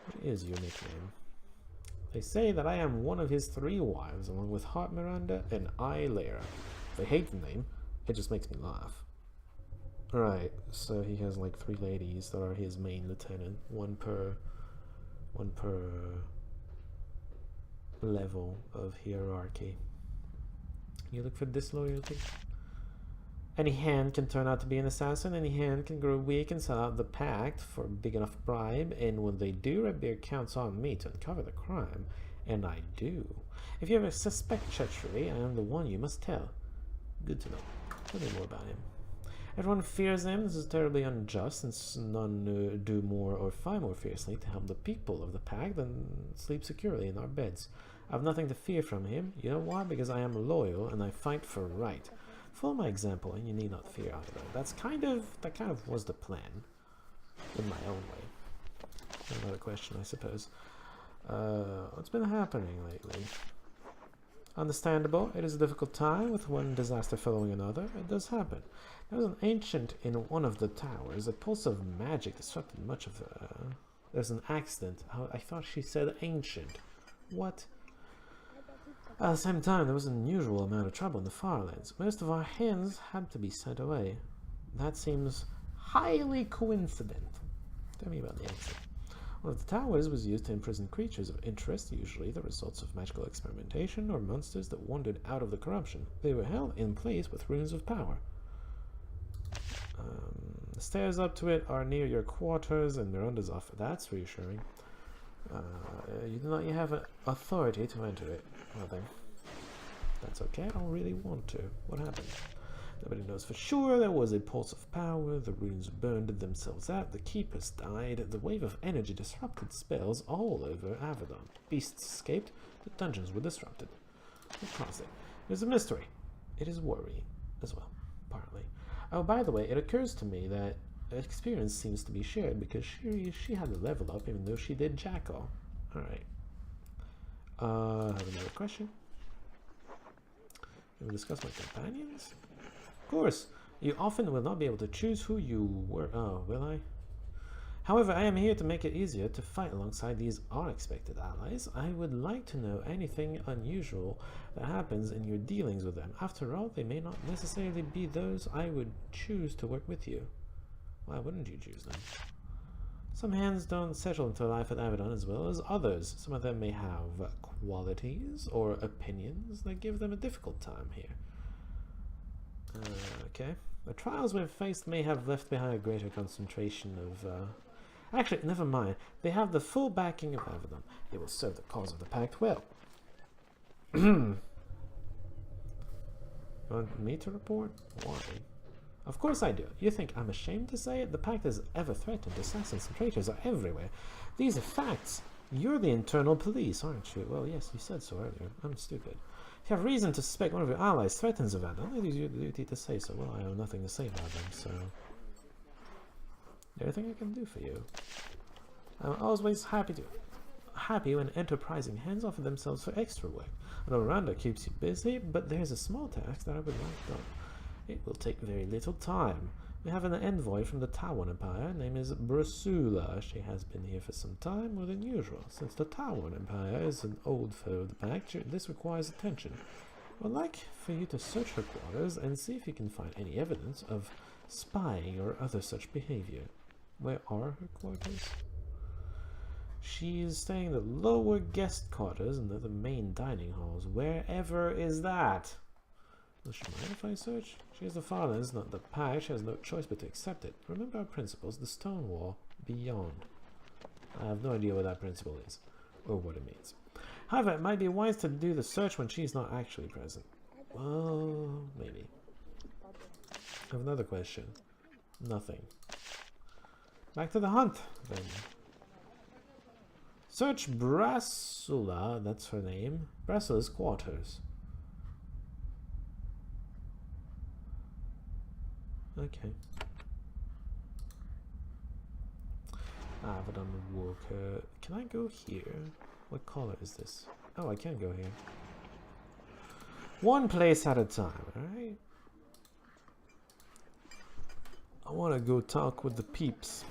What is your nickname? They say that I am one of his 3 wives, along with Heart Miranda and I, Lyra. If I hate the name, it just makes me laugh. Right, so he has like 3 ladies that are his main lieutenant, one per level of hierarchy. You look for disloyalty? Any hand can turn out to be an assassin. Any hand can grow weak and sell out the Pact for a big enough bribe. And when they do, Redbeard counts on me to uncover the crime. And I do. If you ever suspect treachery, I am the one you must tell. Good to know. Tell me more about him. Everyone fears him. This is terribly unjust, since none do more or fight more fiercely to help the people of the Pact than sleep securely in our beds. I have nothing to fear from him. You know why? Because I am loyal and I fight for right. Follow my example, and you need not fear either. That kind of was the plan, in my own way. Another question, I suppose. What's been happening lately? Understandable. It is a difficult time with one disaster following another. It does happen. There was an ancient in one of the towers. A pulse of magic disrupted much of the... There's an accident. I thought she said ancient. What? At the same time, there was an unusual amount of trouble in the Farlands. Most of our hands had to be sent away. That seems highly coincident. Tell me about the accident. One of the towers was used to imprison creatures of interest, usually the results of magical experimentation or monsters that wandered out of the corruption. They were held in place with runes of power. The stairs up to it are near your quarters, and Miranda's off. That's reassuring. You do not yet have authority to enter it. Well then, that's okay. I don't really want to. What happened? Nobody knows for sure. There was a pulse of power. The runes burned themselves out. The keepers died. The wave of energy disrupted spells all over Avadon. Beasts escaped. The dungeons were disrupted. What caused it? It is a mystery. It is worrying as well, partly. Oh, by the way, it occurs to me that experience seems to be shared because she had a level up even though she did jack all. Alright. I have another question. Can we discuss my companions? Of course. You often will not be able to choose who you were. Oh, will I? However, I am here to make it easier to fight alongside these unexpected allies. I would like to know anything unusual that happens in your dealings with them. After all, they may not necessarily be those I would choose to work with you. Why wouldn't you choose them? Some hands don't settle into life at Avadon as well as others. Some of them may have qualities or opinions that give them a difficult time here. Okay. The trials we've faced may have left behind a greater concentration of... Actually, never mind. They have the full backing of Avadon. It will serve the cause of the Pact well. You want me to report? Why? Of course I do. You think I'm ashamed to say it? The Pact is ever threatened. Assassins and traitors are everywhere. These are facts. You're the internal police, aren't you? Well, yes, you said so earlier. I'm stupid. If you have reason to suspect one of your allies threatens Avadon, it is your duty to say so. Well, I have nothing to say about them, so... Anything I can do for you? I'm always happy when enterprising hands offer themselves for extra work. I know Miranda keeps you busy, but there's a small task that I would like done. It will take very little time. We have an envoy from the Tawan Empire. Her name is Brasula. She has been here for some time, more than usual. Since the Tawan Empire is an old foe of the Pact, this requires attention. I would like for you to search her quarters and see if you can find any evidence of spying or other such behavior. Where are her quarters? She is staying in the lower guest quarters and the main dining halls. Wherever is that? Does she mind if I search? She is the Farlands, not the Pact. She has no choice but to accept it. Remember our principles, the stone wall beyond. I have no idea what that principle is, or what it means. However, it might be wise to do the search when she's not actually present. Well, maybe. I have another question. Nothing. Back to the hunt, then. Search Brasula, that's her name. Brasula's quarters. Okay. Avadon Walker. Can I go here? What color is this? Oh, I can go here. One place at a time, alright? I want to go talk with the peeps.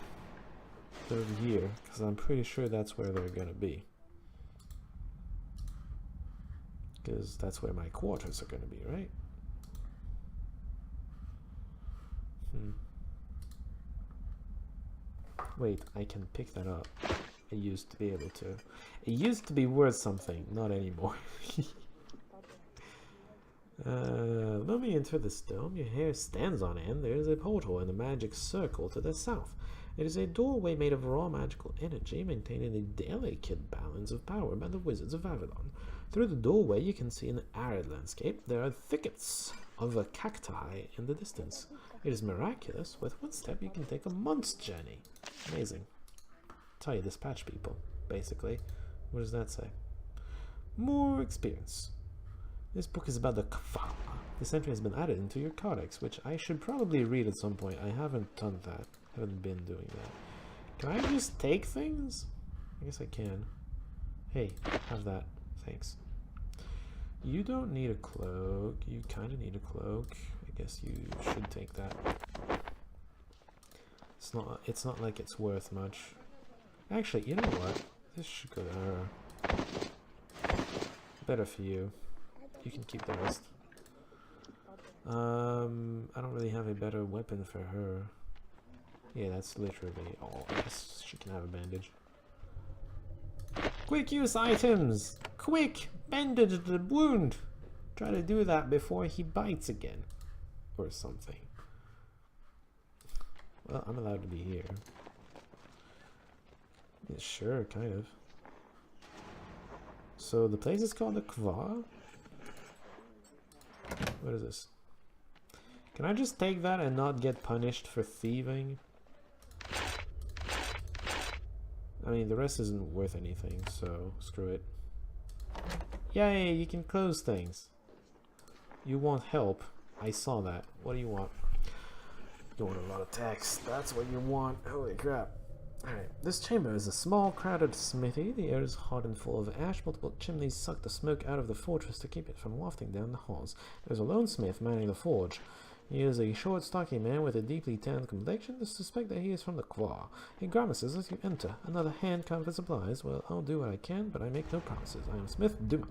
They're over here, because I'm pretty sure that's where they're going to be. Because that's where my quarters are going to be, right? Wait, I can pick that up. I used to be able to. It used to be worth something, not anymore. Let me enter this dome. Your hair stands on end. There is a portal and a magic circle to the south. It is a doorway made of raw magical energy, maintaining a delicate balance of power by the wizards of Avadon. Through the doorway, you can see an arid landscape. There are thickets of cacti in the distance. It is miraculous. With one step, you can take a month's journey. Amazing. Tell you dispatch people, basically. What does that say? More experience. This book is about the Kva. This entry has been added into your codex, which I should probably read at some point. I haven't done that. Haven't been doing that. Can I just take things? I guess I can. Hey, have that. Thanks. You don't need a cloak. You kind of need a cloak. I guess you should take that. It's not like it's worth much. Actually, you know what? This should go to her. Better for you. You can keep the rest. I don't really have a better weapon for her. Yeah, that's literally all. I guess she can have a bandage. Quick use items! Quick! Bandage the wound! Try to do that before he bites again. Or something. Well, I'm allowed to be here. Yeah, sure, kind of. So the place is called the Kva? What is this? Can I just take that and not get punished for thieving? I mean, the rest isn't worth anything, so screw it. Yay, you can close things. You want help. I saw that. What do you want? You want a lot of text. That's what you want. Holy crap. Alright, this chamber is a small, crowded smithy. The air is hot and full of ash. Multiple chimneys suck the smoke out of the fortress to keep it from wafting down the halls. There's a lone smith manning the forge. He is a short, stocky man with a deeply tanned complexion. I suspect that he is from the Claw. He grimaces as you enter. Another hand count for supplies. Well, I'll do what I can, but I make no promises. I am Smith Duman.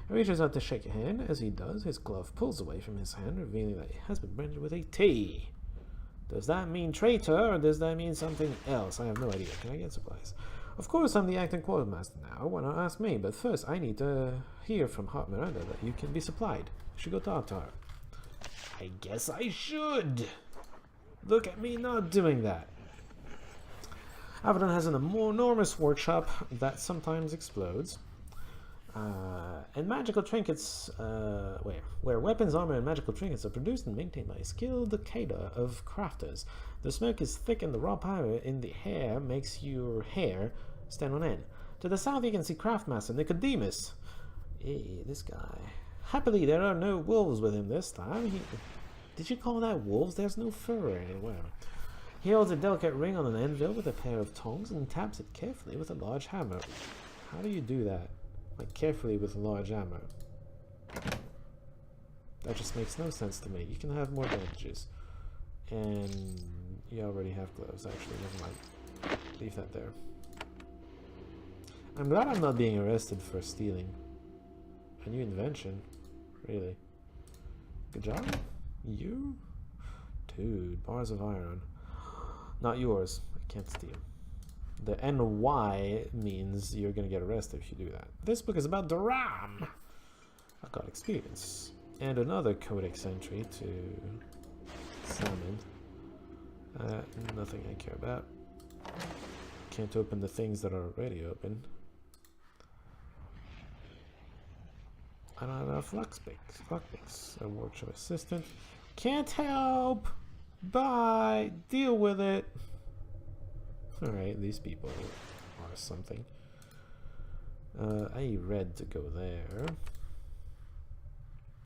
He reaches out to shake your hand. As he does, his glove pulls away from his hand, revealing that it has been branded with a T. Does that mean traitor, or does that mean something else? I have no idea. Can I get supplies? Of course, I'm the acting quartermaster now. Why not ask me? But first, I need to hear from Heart Miranda that you can be supplied. You should go talk to her. I guess I should. Look at me not doing that. Avadon has an enormous workshop that sometimes explodes. And magical trinkets, where weapons, armor, and magical trinkets are produced and maintained by a skilled cadre of crafters. The smoke is thick and the raw power in the hair makes your hair stand on end. To the south you can see Craftmaster Nicodemus. Hey, this guy. Happily there are no wolves with him this time. Did you call that wolves? There's no fur anywhere. He holds a delicate ring on an anvil with a pair of tongs and taps it carefully with a large hammer. How do you do that? Like, carefully with a large hammer. That just makes no sense to me. You can have more bandages. And you already have gloves, actually. Never mind. Leave that there. I'm glad I'm not being arrested for stealing. A new invention. Really. Good job. You? Dude, bars of iron. Not yours. I can't steal. The NY means you're gonna get arrested if you do that. This book is about Duram. I've got experience. And another codex entry to summon. Nothing I care about. Can't open the things that are already open. I don't have enough Fluxpix. A workshop assistant. Can't help! Bye! Deal with it! Alright, these people are something. I need red to go there.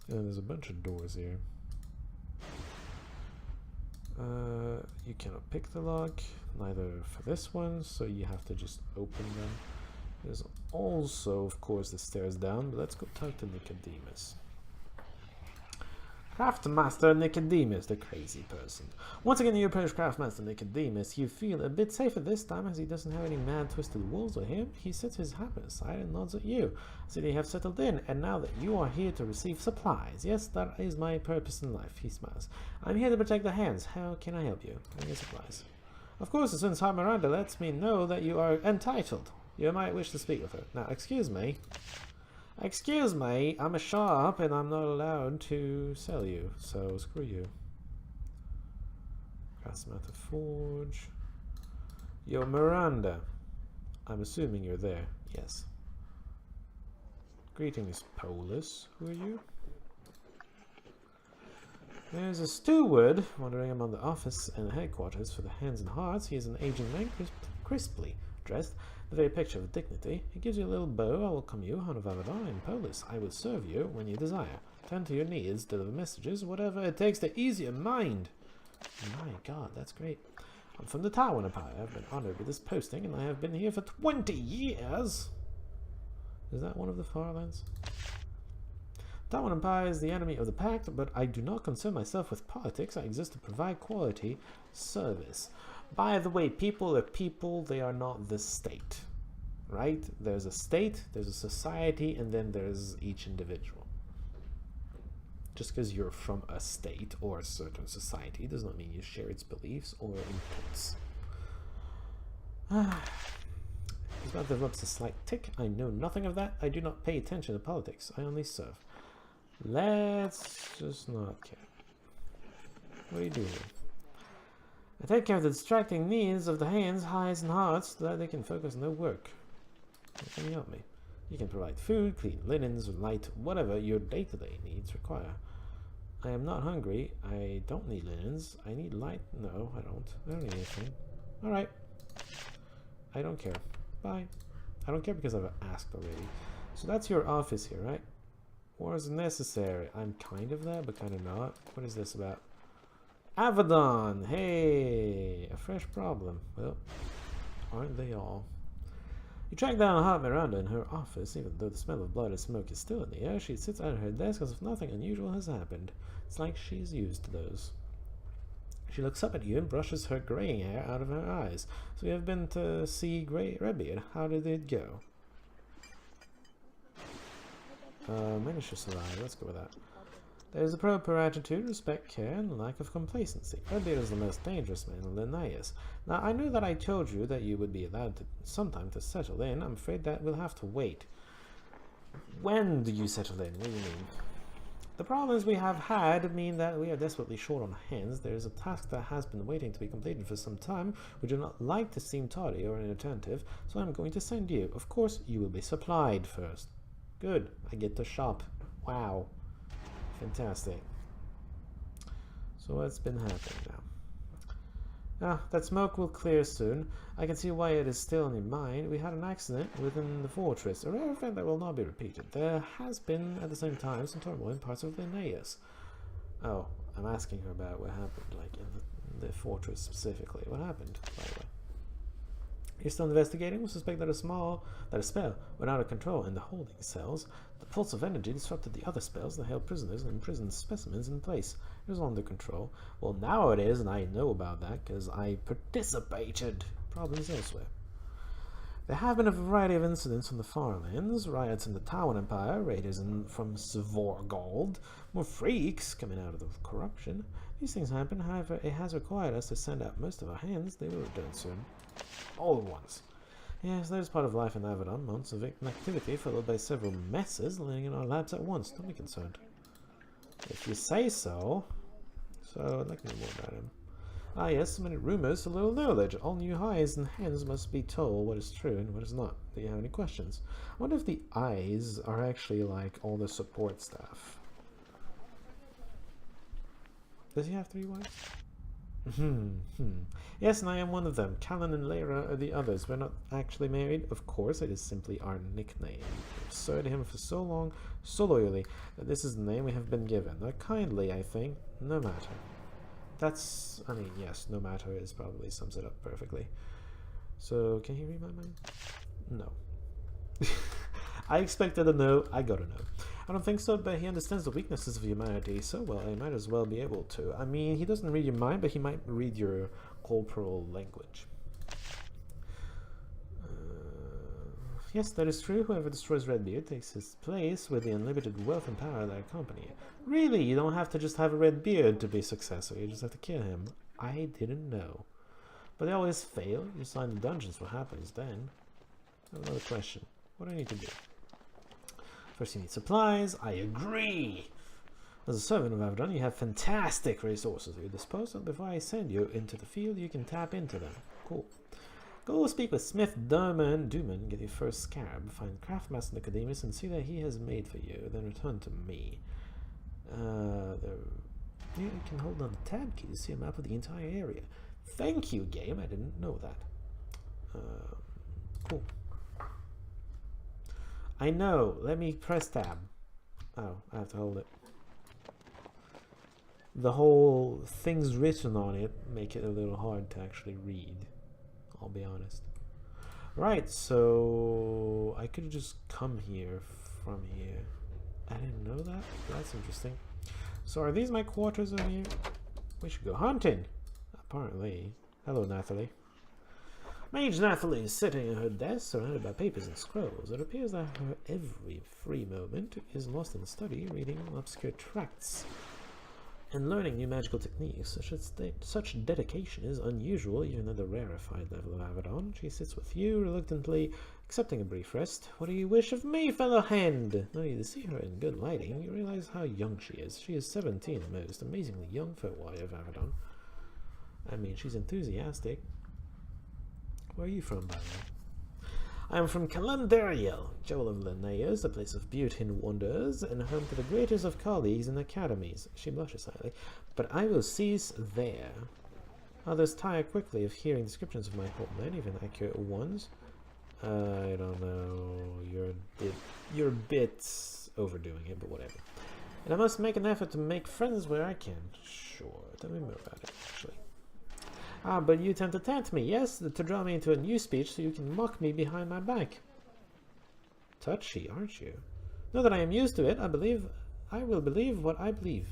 There's a bunch of doors here. You cannot pick the lock, neither for this one, so you have to just open them. There's also, of course, the stairs down, but let's go talk to Nicodemus. Craftmaster Nicodemus, the crazy person. Once again, you approach Craftmaster Nicodemus. You feel a bit safer this time, as he doesn't have any mad, twisted wolves with him. He sets his hammer aside and nods at you. So they have settled in, and now that you are here to receive supplies. Yes, that is my purpose in life, he smiles. I'm here to protect the hands. How can I help you? I get supplies. Of course, as soon as Heart Miranda lets me know that you are entitled, you might wish to speak with her. Now, excuse me. Excuse me, I'm a shop and I'm not allowed to sell you, so screw you. Craftsmaster Forge. Yo, Miranda. I'm assuming you're there. Yes. Greetings, Polis. Who are you? There's a steward wandering among the office and headquarters for the Hands and Hearts. He is an aging man, crisply dressed, the very picture of dignity. He gives you a little bow. I welcome you, Hound of Avadon and Polis. I will serve you when you desire. Tend to your needs, deliver messages, whatever it takes to ease your mind. My god, that's great. I'm from the Taiwan Empire. I've been honored with this posting, and I have been here for 20 years. Is that one of the Farlands? Taiwan Empire is the enemy of the Pact, but I do not concern myself with politics. I exist to provide quality service. By the way, people are people, they are not the state. Right? There's a state, there's a society, and then there's each individual. Just because you're from a state or a certain society does not mean you share its beliefs or intents. His mouth develops a slight tick. I know nothing of that. I do not pay attention to politics. I only serve. Let's just not care. What are you doing? I take care of the distracting needs of the hands, eyes, and hearts so that they can focus on their work. How can you help me? You can provide food, clean linens, light, whatever your day-to-day needs require. I am not hungry. I don't need linens. I need light. No, I don't. I don't need anything. Alright. I don't care. Bye. I don't care because I've asked already. So that's your office here, right? War is necessary. I'm kind of there, but kind of not. What is this about? Avadon! Hey! A fresh problem. Well, aren't they all? You track down Hot Miranda in her office, even though the smell of blood and smoke is still in the air. She sits at her desk as if nothing unusual has happened. It's like she's used to those. She looks up at you and brushes her graying hair out of her eyes. So you have been to see Redbeard. How did it go? Managed to survive. Let's go with that. There is a proper attitude, respect, care, and lack of complacency. Redbeard is the most dangerous man in Linnaeus. Now, I know that I told you that you would be allowed to sometime to settle in. I'm afraid that will have to wait. When do you settle in? What do you mean? The problems we have had mean that we are desperately short on hands. There is a task that has been waiting to be completed for some time. We do not like to seem tardy or inattentive, so I'm going to send you. Of course, you will be supplied first. Good. I get to shop. Wow. Fantastic. So what's been happening now? Ah, that smoke will clear soon. I can see why it is still in your mind. We had an accident within the fortress, a rare event that will not be repeated. There has been, at the same time, some turmoil in parts of Linnaeus. Oh, I'm asking her about what happened, like in the fortress specifically. What happened, by the way? You're still investigating? We suspect that a spell went out of control in the holding cells. The pulse of energy disrupted the other spells that held prisoners and imprisoned specimens in place. It was under control. Well, now it is, and I know about that because I participated. Problems elsewhere. There have been a variety of incidents on the far lands, riots in the Tawan Empire, raiders from Svorgold, more freaks coming out of the corruption. These things happen, however, it has required us to send out most of our hands. They will return soon. All at once. Yes, that is part of life in Avadon. Months of activity followed by several messes landing in our labs at once. Don't be concerned. If you say so. So, I'd like to know more about him. Ah yes, so many rumors, so little knowledge. All new highs and hens must be told what is true and what is not. Do you have any questions? I wonder if the eyes are actually like all the support staff. Does he have 3 wives? Yes, and I am one of them. Callan and Lyra are the others. We're not actually married. Of course, it is simply our nickname. We've served him for so long, so loyally, that this is the name we have been given. Not kindly, I think. No matter. That's, I mean, yes, no matter is probably sums it up perfectly. So, can he read my mind? No. I expected a no, I got a no. I don't think so, but he understands the weaknesses of humanity so well, he might as well be able to. I mean, he doesn't read your mind, but he might read your corporal language. Yes, that is true. Whoever destroys Redbeard takes his place with the unlimited wealth and power that accompany it. Really, you don't have to just have a red beard to be successful, you just have to kill him. I didn't know. But they always fail. You sign the dungeons, what happens then? I have another question. What do I need to do? First you need supplies. I agree! As a servant of Avadon, you have fantastic resources at your disposal. Before I send you into the field, you can tap into them. Cool. Go speak with Smith Duman, get your first scarab, find Craftmaster Nicodemus and see that he has made for you, then return to me. You can hold on the tab key to see a map of the entire area. Thank you, game, I didn't know that. Cool. I know, let me press tab. Oh, I have to hold it. The whole things written on it make it a little hard to actually read. I'll be honest. Right, so I could just come here from here. I didn't know that. That's interesting. So are these my quarters over here? We should go hunting. Apparently. Hello, Nathalie. Mage Nathalie is sitting at her desk, surrounded by papers and scrolls. It appears that her every free moment is lost in study, reading obscure tracts, and learning new magical techniques. Such dedication is unusual, even at the rarefied level of Avadon. She sits with you, reluctantly accepting a brief rest. What do you wish of me, fellow hand? Now you see her in good lighting, you realize how young she is. She is 17 at most, amazingly young for a warrior of Avadon. I mean, she's enthusiastic. Where are you from, by the way? I am from Calandariel, Joel of Linnaeus, a place of beauty and wonders, and home to the greatest of colleagues and academies. She blushes slightly. But I will cease there. Others tire quickly of hearing descriptions of my homeland, even accurate ones. I don't know. You're a bit overdoing it, but whatever. And I must make an effort to make friends where I can. Sure, tell me more about it, actually. Ah, but you attempt to tempt me, yes? To draw me into a new speech so you can mock me behind my back. Touchy, aren't you? Now that I am used to it, I will believe what I believe.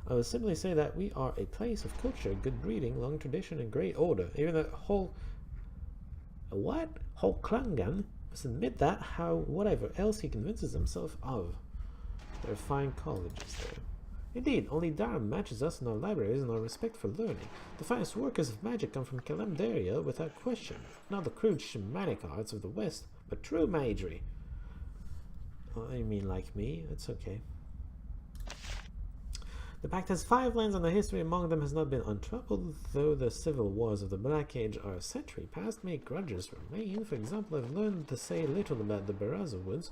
I will simply say that we are a place of culture, good breeding, long tradition, and great order. Even the whole... What? Whole Klangan must admit that, whatever else he convinces himself of. There are fine colleges there. Indeed, only Durham matches us in our libraries and our respect for learning. The finest workers of magic come from Kalamdaria without question. Not the crude shamanic arts of the West, but true magery. Oh, you mean like me? It's okay. The Pact has 5 lands and the history among them has not been untroubled, though the civil wars of the Black Age are a century past, may grudges remain. For example, I've learned to say little about the Baraza Woods,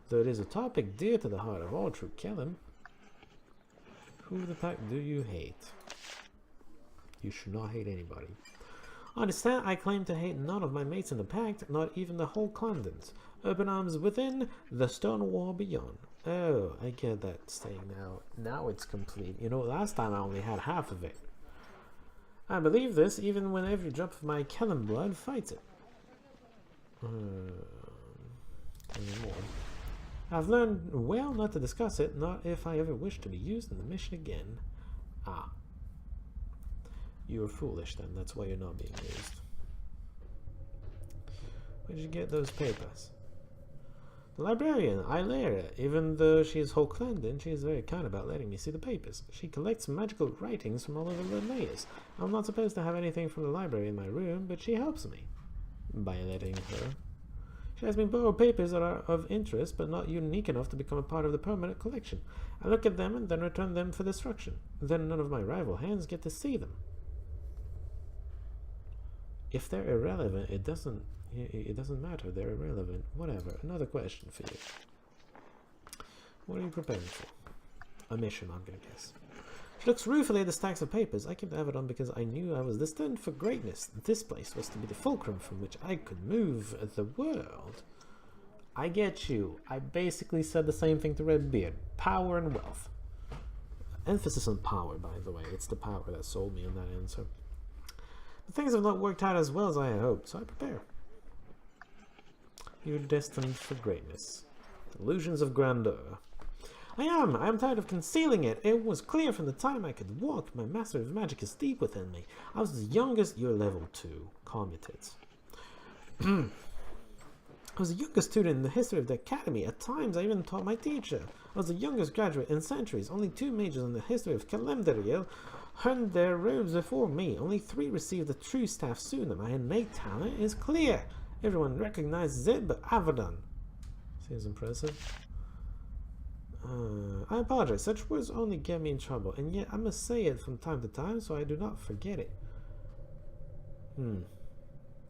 though it is a topic dear to the heart of all true Kellam. Who the Pact do you hate? You should not hate anybody. Understand, I claim to hate none of my mates in the Pact, not even the whole Clandons. Open arms within, the stone wall beyond. Oh, I get that saying now. Now it's complete. You know, last time I only had half of it. I believe this even when every drop of my Kellam blood fights it. Anymore. I've learned well not to discuss it, not if I ever wish to be used in the mission again. Ah. You were foolish then, that's why you're not being used. Where did you get those papers? The librarian, Ilera. Even though she is whole Clandon, she is very kind about letting me see the papers. She collects magical writings from all over Linnaeus. I'm not supposed to have anything from the library in my room, but she helps me. By letting her. She has me borrow papers that are of interest, but not unique enough to become a part of the permanent collection. I look at them and then return them for destruction. Then none of my rival hands get to see them. If they're irrelevant, it doesn't matter. They're irrelevant. Whatever. Another question for you. What are you preparing for? A mission, I'm gonna guess. She looks ruefully at the stacks of papers. I came to Avadon because I knew I was destined for greatness. This place was to be the fulcrum from which I could move the world. I get you. I basically said the same thing to Redbeard. Power and wealth. Emphasis on power, by the way. It's the power that sold me on that answer. But things have not worked out as well as I had hoped, so I prepare. You're destined for greatness. Illusions of grandeur. I am tired of concealing it. It was clear from the time I could walk. My master of magic is deep within me. I was the youngest. You're level 2. Calm your tits. I was the youngest student in the history of the academy. At times, I even taught my teacher. I was the youngest graduate in centuries. Only 2 mages in the history of Kalamdaria earned their robes before me. Only 3 received the true staff sooner. My innate talent is clear. Everyone recognizes it, but Avadon. Seems impressive. I apologize. Such words only get me in trouble, and yet I must say it from time to time so I do not forget it.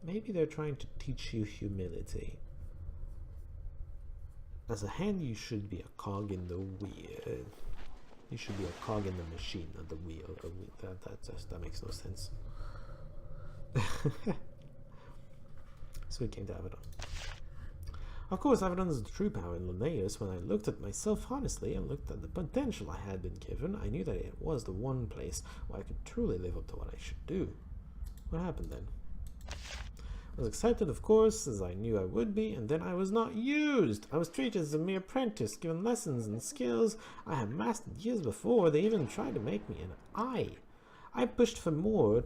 Maybe they're trying to teach you humility. As a hand, you should be a cog in the wheel. You should be a cog in the machine, not the wheel. That makes no sense. So we came to Avadon. Of course, Avadon's true power in Linnaeus. When I looked at myself honestly and looked at the potential I had been given, I knew that it was the one place where I could truly live up to what I should do. What happened then? I was accepted, of course, as I knew I would be, and then I was not used. I was treated as a mere apprentice, given lessons and skills I had mastered years before. They even tried to make me an eye. I pushed for more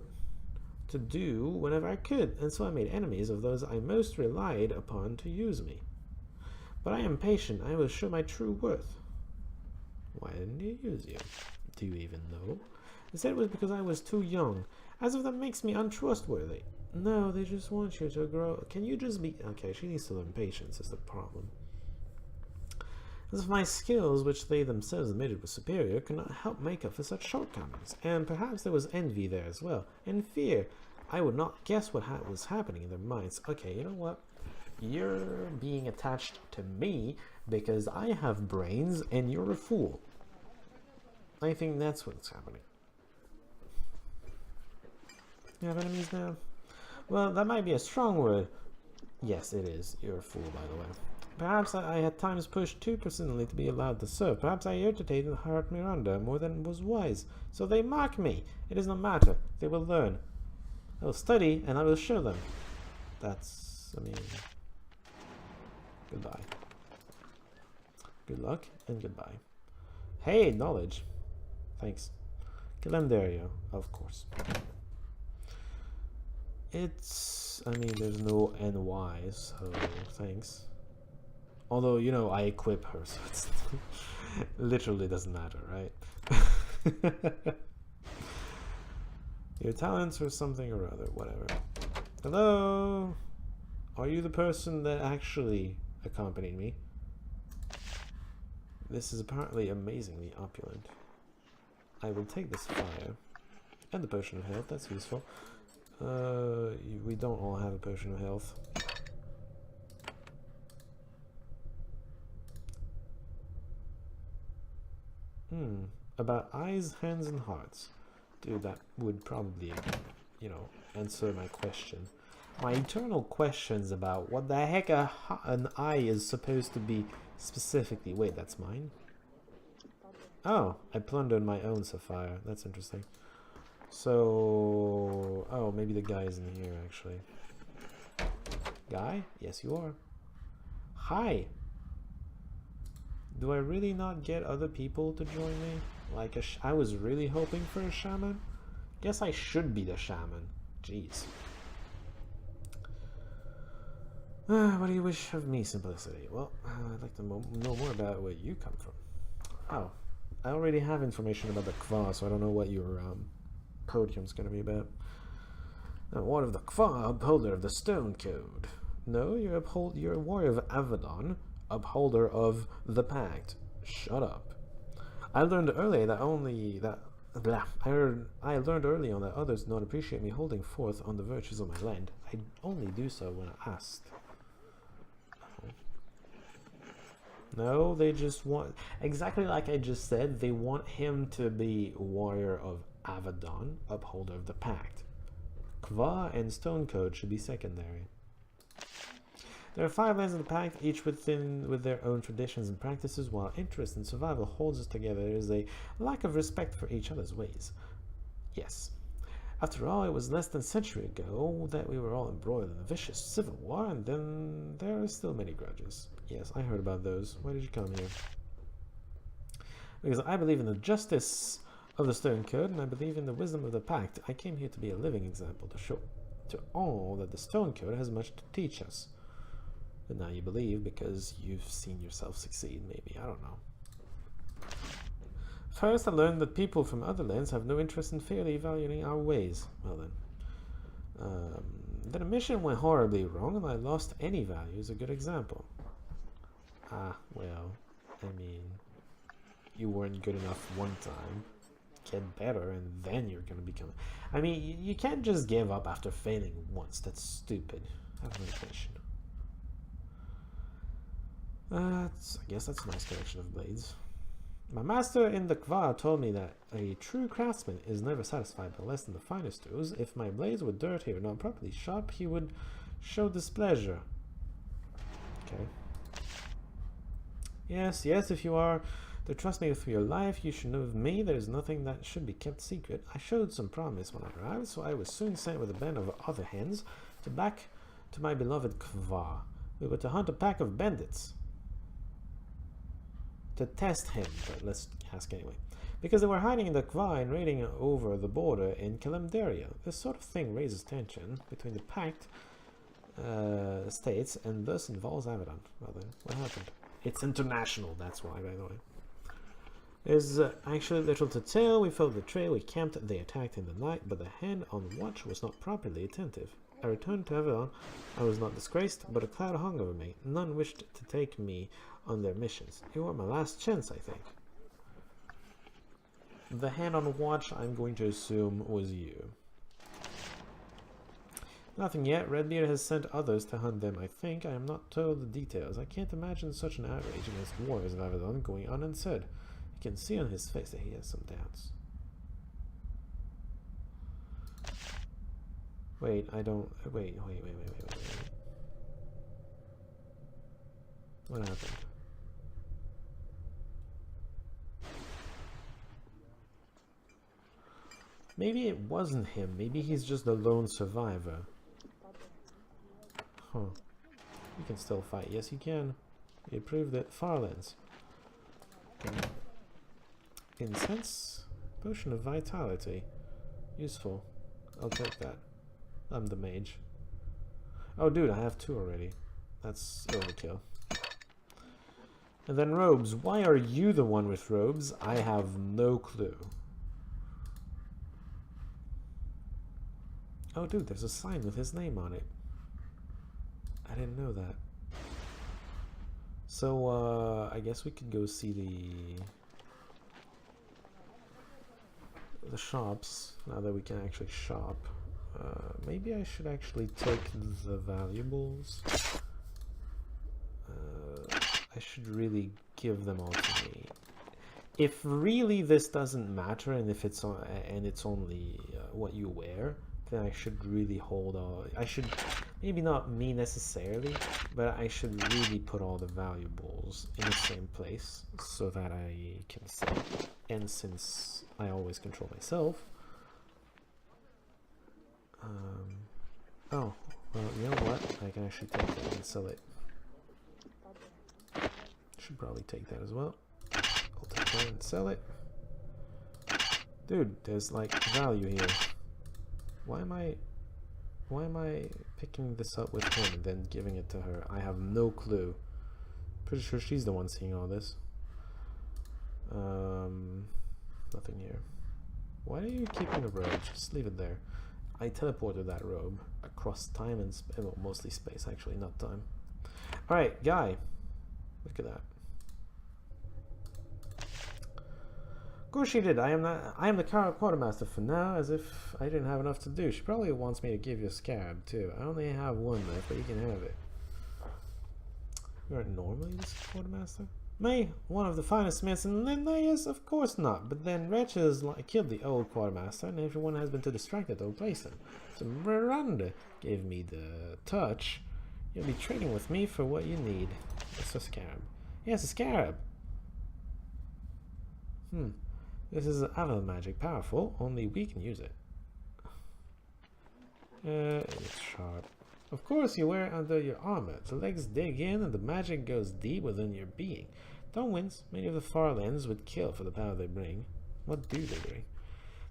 to do whenever I could, and so I made enemies of those I most relied upon to use me. But I am patient. I will show my true worth. Why didn't he use you? Do you even know? They said it was because I was too young, as if that makes me untrustworthy. No, they just want you to grow. Can you just be... Okay, she needs to learn patience is the problem. As if my skills, which they themselves admitted were superior, could not help make up for such shortcomings. And perhaps there was envy there as well, and fear. I would not guess what was happening in their minds. Okay, you know what? You're being attached to me because I have brains and you're a fool. I think that's what's happening. You have enemies now? Well, that might be a strong word. Yes, it is. You're a fool, by the way. Perhaps I at times pushed too persistently to be allowed to serve. Perhaps I irritated and hurt Miranda more than was wise. So they mock me. It does not matter. They will learn. I will study and I will show them. That's, I mean, goodbye. Good luck and goodbye. Hey, knowledge. Thanks. Calendario, of course. It's, I mean, there's no NY, so thanks. Although, you know, I equip her, so it's literally doesn't matter, right? Your talents or something or other, whatever. Hello? Are you the person that actually accompanied me? This is apparently amazingly opulent. I will take this fire. And the potion of health, that's useful. We don't all have a potion of health. About eyes, hands, and hearts. Dude, that would probably, you know, answer my question. My eternal questions about what the heck an eye is supposed to be specifically. Wait, that's mine? Oh, I plundered my own sapphire. That's interesting. So, oh, maybe the guy is in here, actually. Guy? Yes, you are. Hi. Do I really not get other people to join me? Like, I was really hoping for a shaman. Guess I should be the shaman. Jeez. What do you wish of me, Simplicity? Well, I'd like to know more about where you come from. Oh, I already have information about the Kva, so I don't know what your podium's going to be about. Now, what of the Kva, upholder of the Stone Code? No, you're a warrior of Avadon, upholder of the Pact. Shut up. I learned early on that others do not appreciate me holding forth on the virtues of my land. I only do so when asked. No, they just want, exactly like I just said, they want him to be warrior of Avadon, upholder of the Pact. Kva and Stone Code should be secondary. There are 5 lands in the Pact, each with their own traditions and practices. While interest in survival holds us together, there is a lack of respect for each other's ways. Yes. After all, it was less than a century ago that we were all embroiled in a vicious civil war, and then there are still many grudges. Yes, I heard about those. Why did you come here? Because I believe in the justice of the Stone Code, and I believe in the wisdom of the Pact. I came here to be a living example, to show to all that the Stone Code has much to teach us. But now you believe because you've seen yourself succeed, maybe. I don't know. First, I learned that people from other lands have no interest in fairly evaluating our ways. Well then. Then a mission went horribly wrong and I lost any value is a good example. Ah, well, I mean, you weren't good enough one time. Get better and then you're going to become... I mean, you can't just give up after failing once. That's stupid. Have no attention. I guess that's a nice collection of blades. My master in the Kva told me that a true craftsman is never satisfied by less than the finest tools. If my blades were dirty or not properly sharp, he would show displeasure. Okay. Yes, if you are to trust me with your life, you should know of me. There is nothing that should be kept secret. I showed some promise when I arrived, so I was soon sent with a band of other hens back to my beloved Kva. We were to hunt a pack of bandits. To test him, but let's ask anyway. Because they were hiding in the Kva and raiding over the border in Calendaria. This sort of thing raises tension between the Pact states and thus involves Avadon. Well then, what happened? It's international, that's why, by the way. There's actually little to tell. We followed the trail, we camped, they attacked in the night, but the hand on watch was not properly attentive. I returned to Avadon. I was not disgraced, but a cloud hung over me. None wished to take me on their missions. You were my last chance, I think. The hand on watch, I'm going to assume, was you. Nothing yet. Redbeard has sent others to hunt them, I think. I am not told the details. I can't imagine such an outrage against warriors of Avadon going on unsaid. You can see on his face that he has some doubts. Wait, I don't... Wait. What happened? Maybe it wasn't him. Maybe he's just a lone survivor. Huh. You can still fight. Yes, you can. You proved it. Farlands. Okay. Incense. Potion of Vitality. Useful. I'll take that. I'm the mage. Oh, dude, I have 2 already. That's overkill. And then robes. Why are you the one with robes? I have no clue. Oh, dude, there's a sign with his name on it. I didn't know that. So, I guess we could go see the shops, now that we can actually shop. Maybe I should actually take the valuables. I should really give them all to me. If really this doesn't matter, and if it's only what you wear, then I should really hold all. I should, maybe not me necessarily, but I should really put all the valuables in the same place so that I can sell. And since I always control myself, oh, well, you know what? I can actually take that and sell it. Should probably take that as well. I'll take that and sell it. Dude, there's like value here. Why am I picking this up with him and then giving it to her? I have no clue. Pretty sure she's the one seeing all this. Nothing here. Why are you keeping the robe? Just leave it there. I teleported that robe across time and well, mostly space actually, not time. Alright, guy. Look at that. Of course she did. I am the quartermaster for now, as if I didn't have enough to do. She probably wants me to give you a scarab too. I only have 1 left, but you can have it. You aren't normally the quartermaster? Me? One of the finest smiths in Linnaeus? Of course not. But then wretches killed the old quartermaster, and everyone has been too distracted to replace him. So Miranda gave me the touch. You'll be trading with me for what you need. It's a scarab. Yes, a scarab. This is Avadon magic, powerful, only we can use it. It's sharp. Of course you wear it under your armor. The legs dig in and the magic goes deep within your being. Don't wince, many of the Farlands would kill for the power they bring. What do they bring?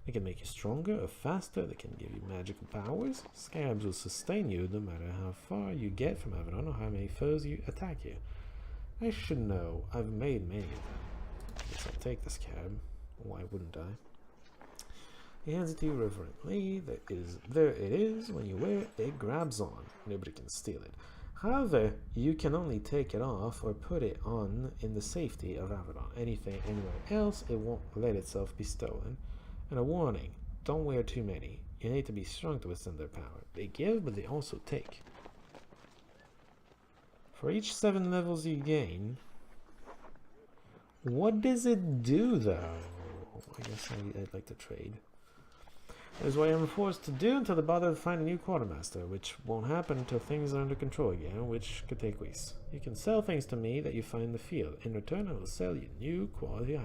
They can make you stronger or faster, they can give you magical powers. Scarabs will sustain you no matter how far you get from Avadon or how many foes you attack you. I should know, I've made many of them. Guess I'll take the scarab. Why wouldn't I? He hands it to you reverently. There it is. When you wear it, it grabs on. Nobody can steal it. However, you can only take it off or put it on in the safety of Avadon. Anything anywhere else, it won't let itself be stolen. And a warning, don't wear too many. You need to be strong to withstand their power. They give, but they also take. For each 7 levels you gain, what does it do though? I guess I'd like to trade. That is what I'm forced to do until they bother to find a new quartermaster, which won't happen until things are under control again, which could take weeks. You can sell things to me that you find in the field. In return, I will sell you new quality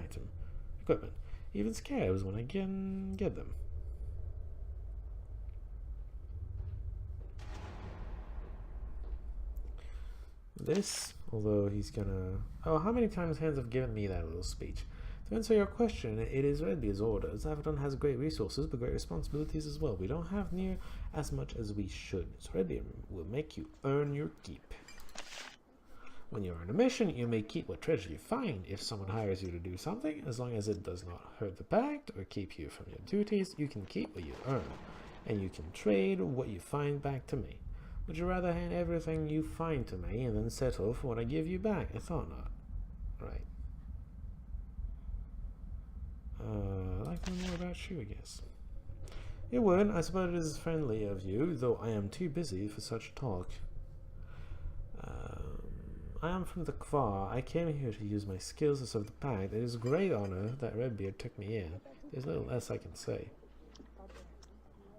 equipment, even scarabs when I can get them. This, although he's gonna... Oh, how many times hands have given me that little speech? To answer your question, it is Redbeard's orders. Avadon has great resources, but great responsibilities as well. We don't have near as much as we should, so Redbeard will make you earn your keep. When you're on a mission, you may keep what treasure you find. If someone hires you to do something, as long as it does not hurt the pact or keep you from your duties, you can keep what you earn, and you can trade what you find back to me. Would you rather hand everything you find to me and then settle for what I give you back? I thought not. Right. I'd like to know more about you, I guess. It would. I suppose it is friendly of you, though I am too busy for such talk. I am from the Kvar. I came here to use my skills to serve the pact. It is a great honor that Redbeard took me in. There's little else I can say.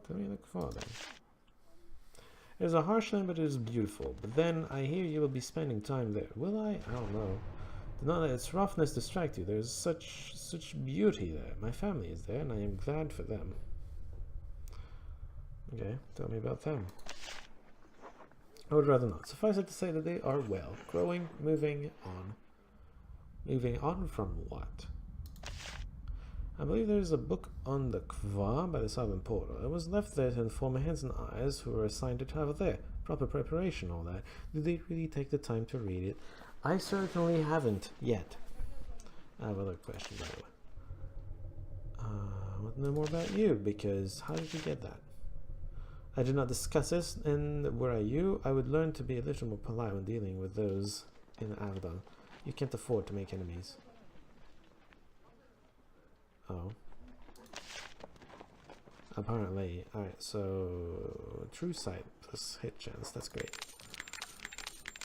Tell me the Kvar then. It is a harsh land, but it is beautiful. But then I hear you will be spending time there. Will I? I don't know. Do not let its roughness distract you. There is such beauty there. My family is there, and I am glad for them. Okay, tell me about them. I would rather not. Suffice it to say that they are well. Growing, moving on. Moving on from what? I believe there is a book on the Kva by the southern portal. It was left there to inform my hands and eyes who were assigned to travel there. Proper preparation, all that. Did they really take the time to read it? I certainly haven't yet. I have another question, by the way. I want to know more about you, because how did you get that? I did not discuss this, and were I you, I would learn to be a little more polite when dealing with those in Avadon. You can't afford to make enemies. Oh. Apparently. Alright, so true sight plus hit chance. That's great.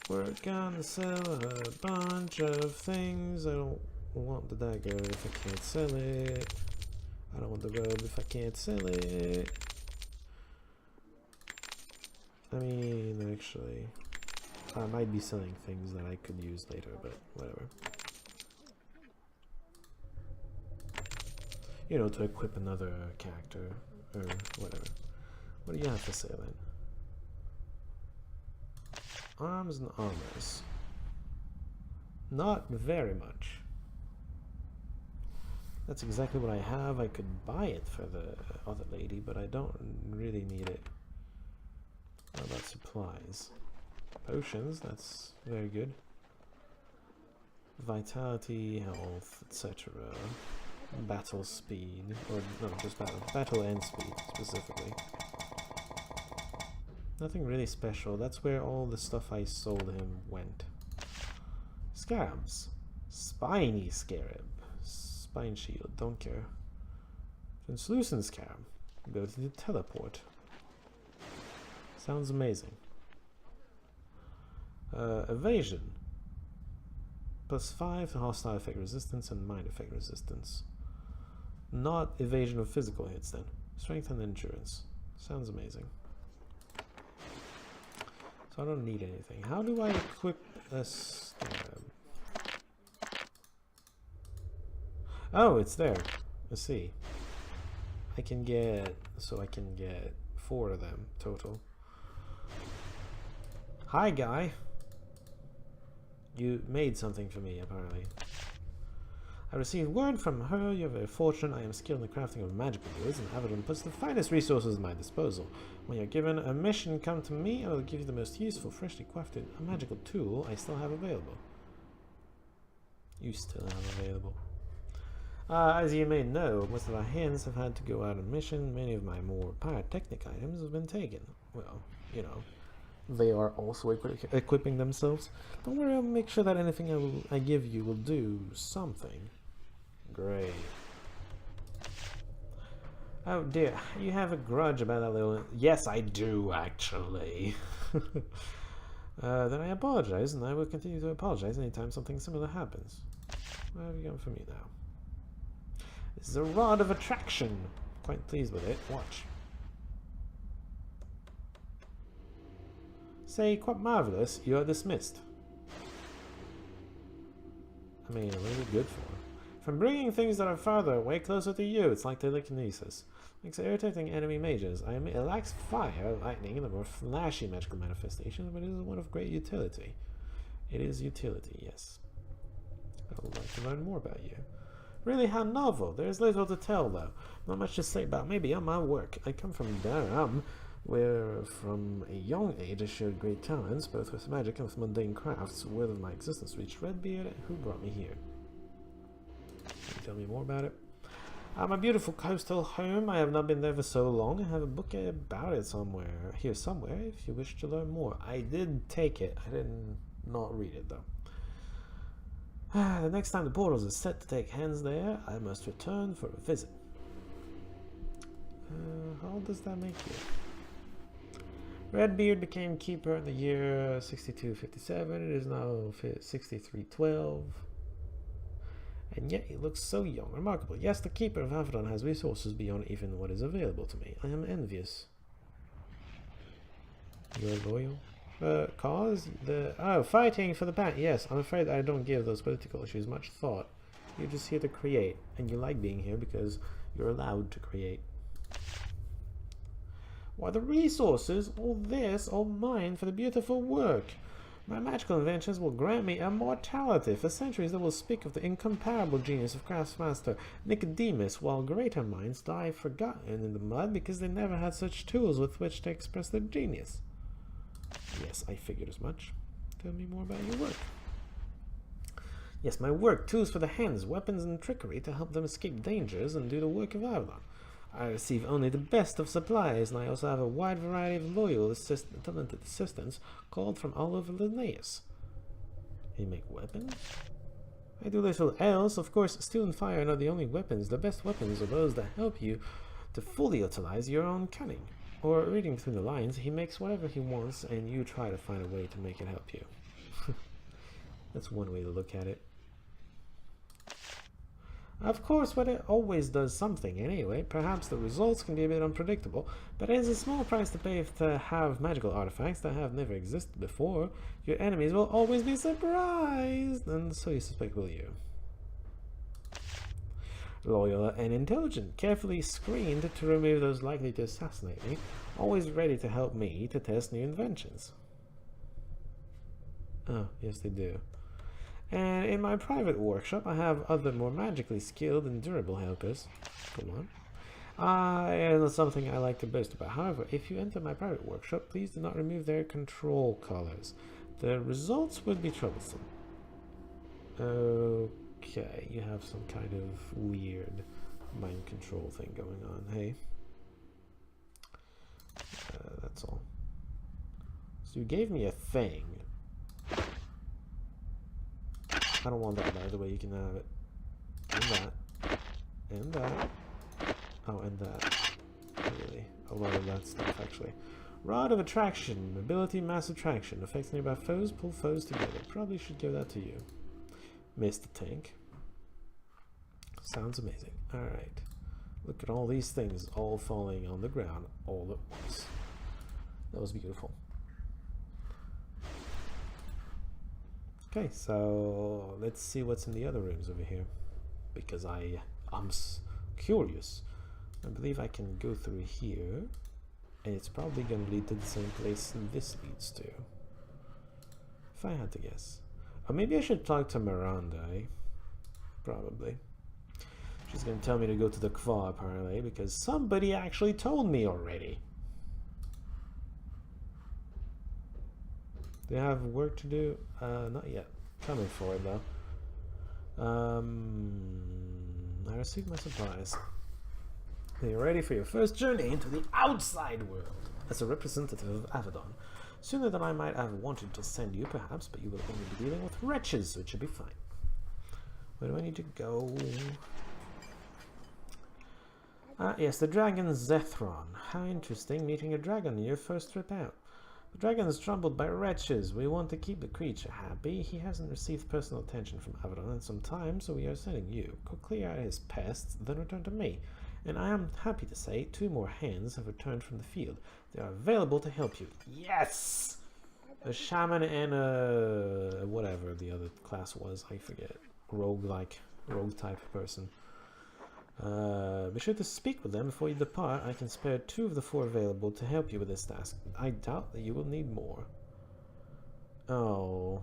We're gonna sell a bunch of things. I don't want the dagger if I can't sell it. I don't want the robe if I can't sell it. I mean, actually, I might be selling things that I could use later, but whatever. You know, to equip another character, or whatever. What do you have for sale then? Arms and armors. Not very much. That's exactly what I have. I could buy it for the other lady, but I don't really need it. How about supplies? Potions, that's very good. Vitality, health, etc. Battle speed, or no, just battle and speed specifically. Nothing really special. That's where all the stuff I sold him went. Scarabs. Spiny scarab. Spine shield, don't care. Translucent scarab. Go to the teleport. Sounds amazing. Evasion. +5 to hostile effect resistance and mind effect resistance. Not evasion of physical hits then. Strength and endurance. Sounds amazing. So I don't need anything. How do I equip a stab? Oh, it's there. Let's see. I can get 4 of them total. Hi, guy. You made something for me, apparently. I received word from her. You're very fortunate. I am skilled in the crafting of magical goods, and Avadon puts the finest resources at my disposal. When you're given a mission, come to me. I will give you the most useful, freshly crafted magical tool I still have available. You still have available. As you may know, most of our hands have had to go out on mission. Many of my more pyrotechnic items have been taken. Well, you know, they are also equipping themselves. Don't worry, I'll make sure that anything I give you will do something. Great. Oh dear, you have a grudge about that little... Yes, I do, actually. Then I apologize, and I will continue to apologize anytime something similar happens. What have you got for me now? This is a rod of attraction. Quite pleased with it. Watch. Say, quite marvelous. You are dismissed. I mean, what is it good for? From bringing things that are farther away closer to you, it's like telekinesis. Makes irritating enemy mages. It lacks fire, lightning, and the more flashy magical manifestations, but it is one of great utility. It is utility, yes. I would like to learn more about you. Really, how novel. There is little to tell, though. Not much to say about me beyond my work. I come from Durham, where from a young age I showed great talents, both with magic and with mundane crafts. Word of my existence reached Redbeard, who brought me here. Can you tell me more about it? My beautiful coastal home. I have not been there for so long. I have a book about it somewhere. Here somewhere, if you wish to learn more. I did take it. I did not read it, though. The next time the portals are set to take hands there, I must return for a visit. How does that make you? Redbeard became keeper in the year 6257. It is now 6312. And yet he looks so young. Remarkable. Yes, the keeper of Avadon has resources beyond even what is available to me. I am envious. You're loyal? Cause? Fighting for the bank. Yes, I'm afraid I don't give those political issues much thought. You're just here to create, and you like being here because you're allowed to create. Why, the resources, all this, all mine for the beautiful work. My magical inventions will grant me immortality. For centuries they will speak of the incomparable genius of Craftsmaster Nicodemus, while greater minds die forgotten in the mud because they never had such tools with which to express their genius. Yes, I figured as much. Tell me more about your work. Yes, my work, tools for the hands, weapons and trickery to help them escape dangers and do the work of Avadon. I receive only the best of supplies, and I also have a wide variety of loyal, talented assistants called from all over Linnaeus. You make weapons? I do little else. Of course, steel and fire are not the only weapons. The best weapons are those that help you to fully utilize your own cunning. Or, reading between the lines, he makes whatever he wants, and you try to find a way to make it help you. That's one way to look at it. Of course, but it always does something anyway. Perhaps the results can be a bit unpredictable, but it is a small price to pay to have magical artifacts that have never existed before. Your enemies will always be surprised, and so you suspect, will you? Loyal and intelligent, carefully screened to remove those likely to assassinate me, always ready to help me to test new inventions. Oh, yes they do. And in my private workshop I have other more magically skilled and durable helpers. Come on. And something I like to boast about. However, if you enter my private workshop, please do not remove their control colors. The results would be troublesome. Okay, you have some kind of weird mind control thing going on. Hey. That's all. So you gave me a thing. I don't want that, by the way. You can have it. And that. And that. Oh, and that. Really. A lot of that stuff, actually. Rod of Attraction. Ability Mass Attraction. Affects nearby foes. Pull foes together. Probably should give that to you. Missed the tank. Sounds amazing. Alright. Look at all these things all falling on the ground all at once. That was beautiful. Okay, so let's see what's in the other rooms over here, because I'm curious. I believe I can go through here, and it's probably going to lead to the same place this leads to, if I had to guess. Or maybe I should talk to Miranda, eh? Probably. She's going to tell me to go to the Kva, apparently, because somebody actually told me already. Do you have work to do? Not yet. Coming for it though. I received my supplies. Are you ready for your first journey into the outside world? As a representative of Avadon, sooner than I might have wanted to send you, perhaps, but you will only be dealing with wretches, so it should be fine. Where do I need to go? Yes, the dragon Zethron. How interesting meeting a dragon in your first trip out. The dragon is troubled by wretches. We want to keep the creature happy. He hasn't received personal attention from Avadon in some time, so we are sending you. Go clear out his pests, then return to me. And I am happy to say 2 more hands have returned from the field. They are available to help you. Yes! A shaman and a whatever the other class was, I forget. Rogue type person. Be sure to speak with them before you depart. I can spare 2 of the 4 available to help you with this task. I doubt that you will need more. Oh.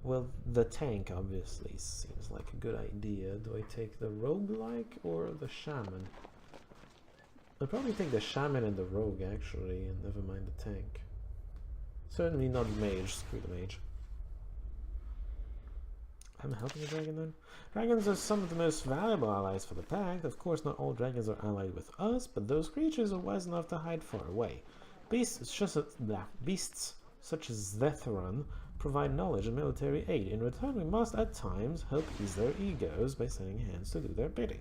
Well, the tank obviously seems like a good idea. Do I take the roguelike or the shaman? I'll probably take the shaman and the rogue, actually, and never mind the tank. Certainly not the mage. Screw the mage. I'm helping a dragon then? Dragons are some of the most valuable allies for the pack. Of course, not all dragons are allied with us, but those creatures are wise enough to hide far away. Beasts such as Zethron provide knowledge and military aid. In return, we must at times help ease their egos by sending hands to do their bidding.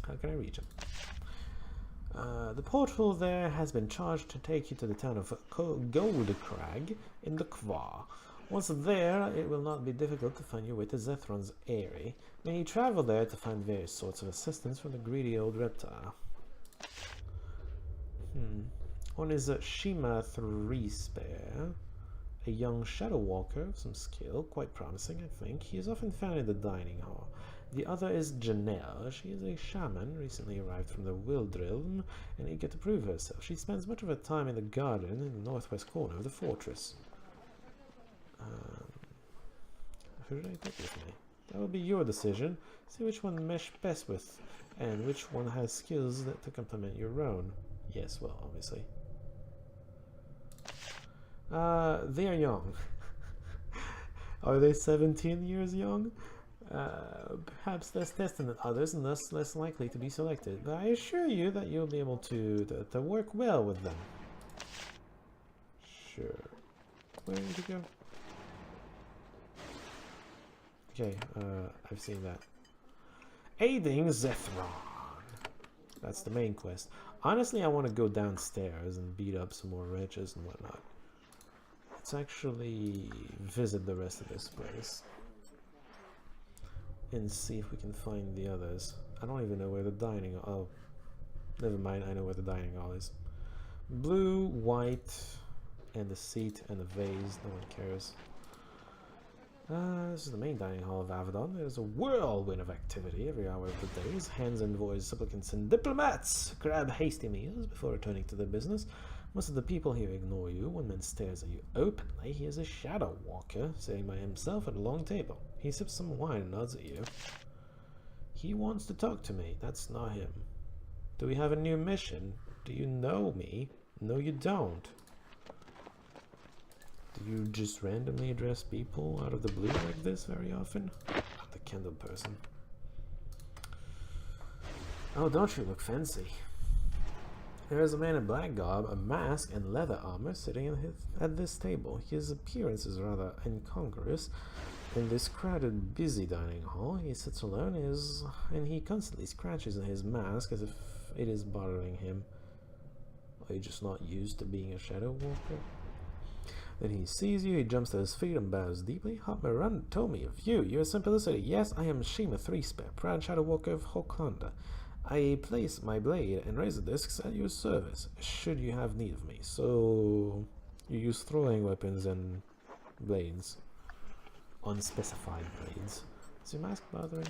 How can I reach them? The portal there has been charged to take you to the town of Goldcrag in the Kva. Once there, it will not be difficult to find your way to Zethron's Eyrie. May you travel there to find various sorts of assistance from the greedy old reptile. One is a Shima 3 spare, a young shadow walker of some skill, quite promising, I think. He is often found in the dining hall. The other is Janelle. She is a shaman, recently arrived from the Wildrealm, and eager to prove herself. She spends much of her time in the garden in the northwest corner of the fortress. Who should I take with me? That will be your decision. See which one mesh best with, and which one has skills to complement your own. Yes, well, obviously. They are young. Are they 17 years young? Perhaps less tested than others and thus less likely to be selected, but I assure you that you'll be able to work well with them. Sure. Where did you go? Okay, I've seen that. Aiding Zethron. That's the main quest. Honestly, I want to go downstairs and beat up some more wretches and whatnot. Let's actually visit the rest of this place and see if we can find the others. I don't even know where the dining hall... Oh, never mind, I know where the dining hall is. Blue, white, and the seat and the vase. No one cares. This is the main dining hall of Avadon. There's a whirlwind of activity every hour of the days. Hands, envoys, supplicants, and diplomats grab hasty meals before returning to their business. Most of the people here ignore you. One man stares at you openly. He is a shadow walker, sitting by himself at a long table. He sips some wine and nods at you. He wants to talk to me. That's not him. Do we have a new mission? Do you know me? No, you don't. Do you just randomly address people out of the blue like this very often? Not the candle person. Oh, don't you look fancy? There is a man in black garb, a mask, and leather armor sitting at this table. His appearance is rather incongruous. In this crowded, busy dining hall, he sits alone and he constantly scratches at his mask as if it is bothering him. Are you just not used to being a shadow walker? Then he sees you, he jumps to his feet and bows deeply. Hotmarun told me of you. Your simplicity. Yes, I am Shima 3 Spare, proud shadow walker of Hoklanda. I place my blade and razor discs at your service, should you have need of me. So, you use throwing weapons and blades. Unspecified blades. Is your mask bothering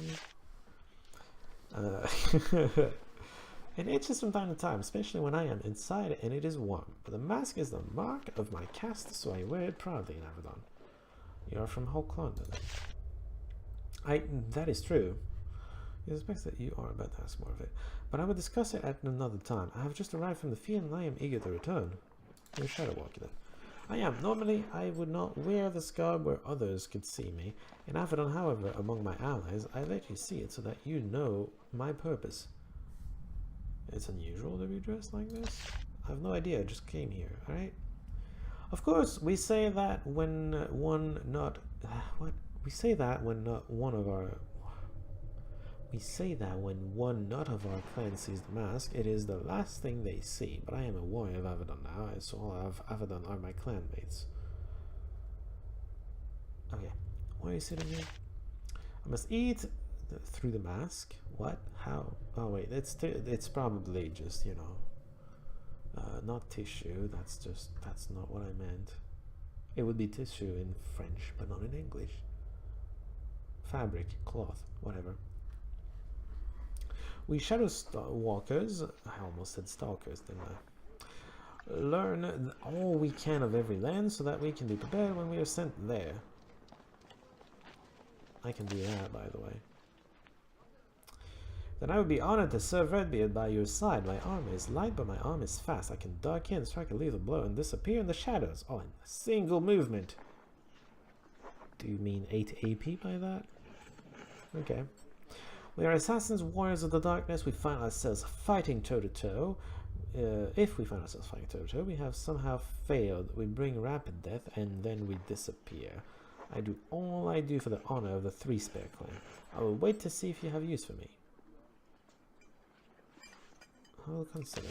you? It itches from time to time, especially when I am inside and it is warm. But the mask is the mark of my caste, so I wear it proudly in Avadon. You are from Hoklanda, then? That is true. I suspect that you are about to ask more of it, but I will discuss it at another time. I have just arrived from the field and I am eager to return. You're a shadow walker then. I am. Normally, I would not wear the garb where others could see me. In Avadon, however, among my allies, I let you see it so that you know my purpose. It's unusual to be dressed like this. I have no idea, I just came here, alright? Of course, we say that when one not... what? We say that when not one of our... We say that when one not of our clan sees the mask, it is the last thing they see. But I am a warrior of Avadon now, so all of Avadon are my clanmates. Okay, why are you sitting here? I must eat through the mask. What? How? Oh wait, it's probably just, you know, not tissue. That's not what I meant. It would be tissue in French, but not in English. Fabric, cloth, whatever. We shadow walkers, I almost said stalkers, didn't I? Learn all we can of every land so that we can be prepared when we are sent there. I can do that, by the way. Then I would be honored to serve Redbeard by your side. My arm is light, but my arm is fast. I can duck in, strike a lethal blow, and disappear in the shadows, all in a single movement. Do you mean 8 AP by that? Okay. We are assassins, warriors of the darkness. We find ourselves fighting toe-to-toe. If we find ourselves fighting toe-to-toe, we have somehow failed. We bring rapid death, and then we disappear. I do all I do for the honor of the 3 Spare clan. I will wait to see if you have use for me. I will consider.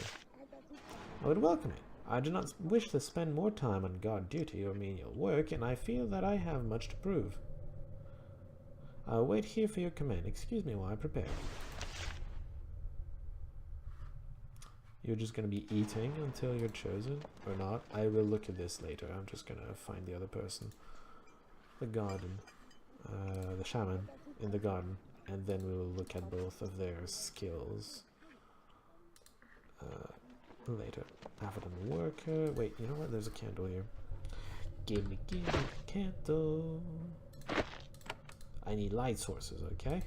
I would welcome it. I do not wish to spend more time on guard duty or menial work, and I feel that I have much to prove. I will wait here for your command. Excuse me while I prepare. You're just gonna be eating until you're chosen, or not? I will look at this later. I'm just gonna find the other person. The garden. The shaman in the garden. And then we will look at both of their skills. Later. Avadon worker. Wait, you know what? There's a candle here. Give me the candle. I need light sources, okay?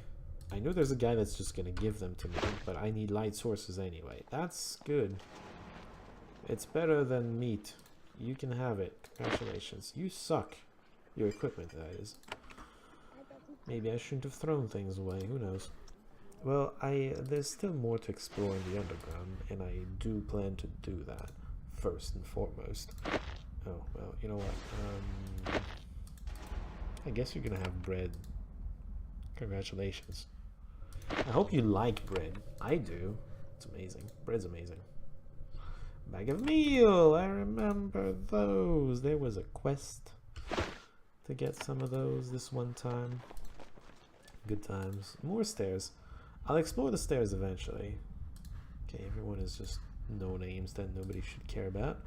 I know there's a guy that's just gonna give them to me, but I need light sources anyway. That's good. It's better than meat. You can have it. Congratulations. You suck. Your equipment, that is. Maybe I shouldn't have thrown things away. Who knows? Well, there's still more to explore in the underground, and I do plan to do that first and foremost. Oh, well, you know what? I guess you're gonna have bread. Congratulations. I hope you like bread. I do. It's amazing. Bread's amazing. Bag of meal! I remember those. There was a quest to get some of those this one time. Good times. More stairs. I'll explore the stairs eventually. Okay, everyone is just no names that nobody should care about.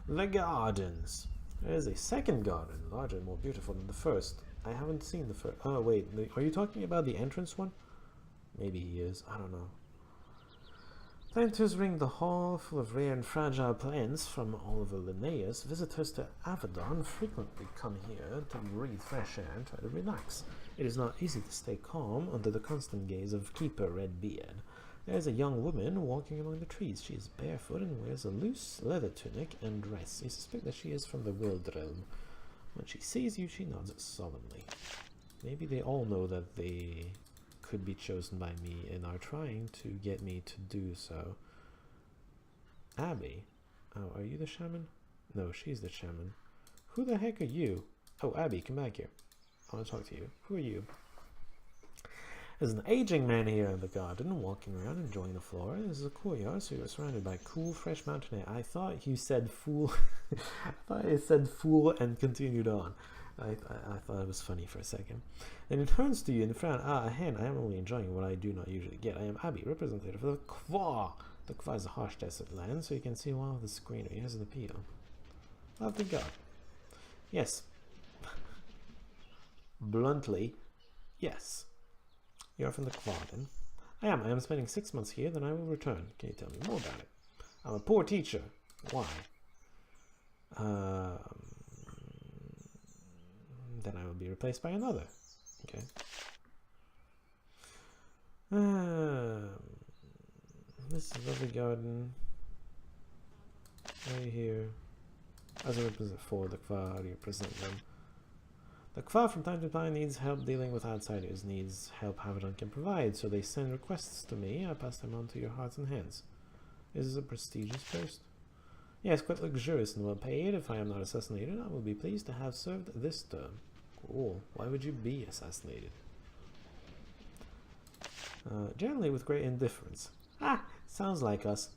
The gardens. There's a second garden, larger and more beautiful than the first. I haven't seen the first. Oh, wait. Are you talking about the entrance one? Maybe he is. I don't know. Planters ring the hall full of rare and fragile plants from all over Linnaeus. Visitors to Avadon frequently come here to breathe fresh air and try to relax. It is not easy to stay calm under the constant gaze of Keeper Redbeard. There is a young woman walking among the trees. She is barefoot and wears a loose leather tunic and dress. You suspect that she is from the World Realm. When she sees you, she nods solemnly. Maybe they all know that they could be chosen by me and are trying to get me to do so. Abby? Oh, are you the shaman? No, she's the shaman. Who the heck are you? Oh, Abby, come back here. I want to talk to you. Who are you? There's an aging man here in the garden, walking around enjoying the flora. This is a courtyard, so you're surrounded by cool, fresh mountain air. I thought you said fool. I thought it said fool and continued on. I thought it was funny for a second. Then it turns to you in front. Ah, a hen. I am only enjoying what I do not usually get. I am Abby, representative of the Kwa. The Kwa is a harsh desert land, so you can see one of the greenery has an appeal. Lovely God. Yes. Bluntly, yes. You are from the Kwa, then? I am spending 6 months here, then I will return. Can you tell me more about it? I'm a poor teacher. Why? Then I will be replaced by another. Okay. This is a lovely garden. Right here. As a representative for the Kwa, how do you present them? The Kwa from time to time needs help dealing with outsiders, needs help Avadon can provide, so they send requests to me. I pass them on to your hearts and hands. Is this a prestigious post? Yes, quite luxurious and well paid. If I am not assassinated, I will be pleased to have served this term. Cool. Why would you be assassinated? Generally with great indifference. Ah, sounds like us.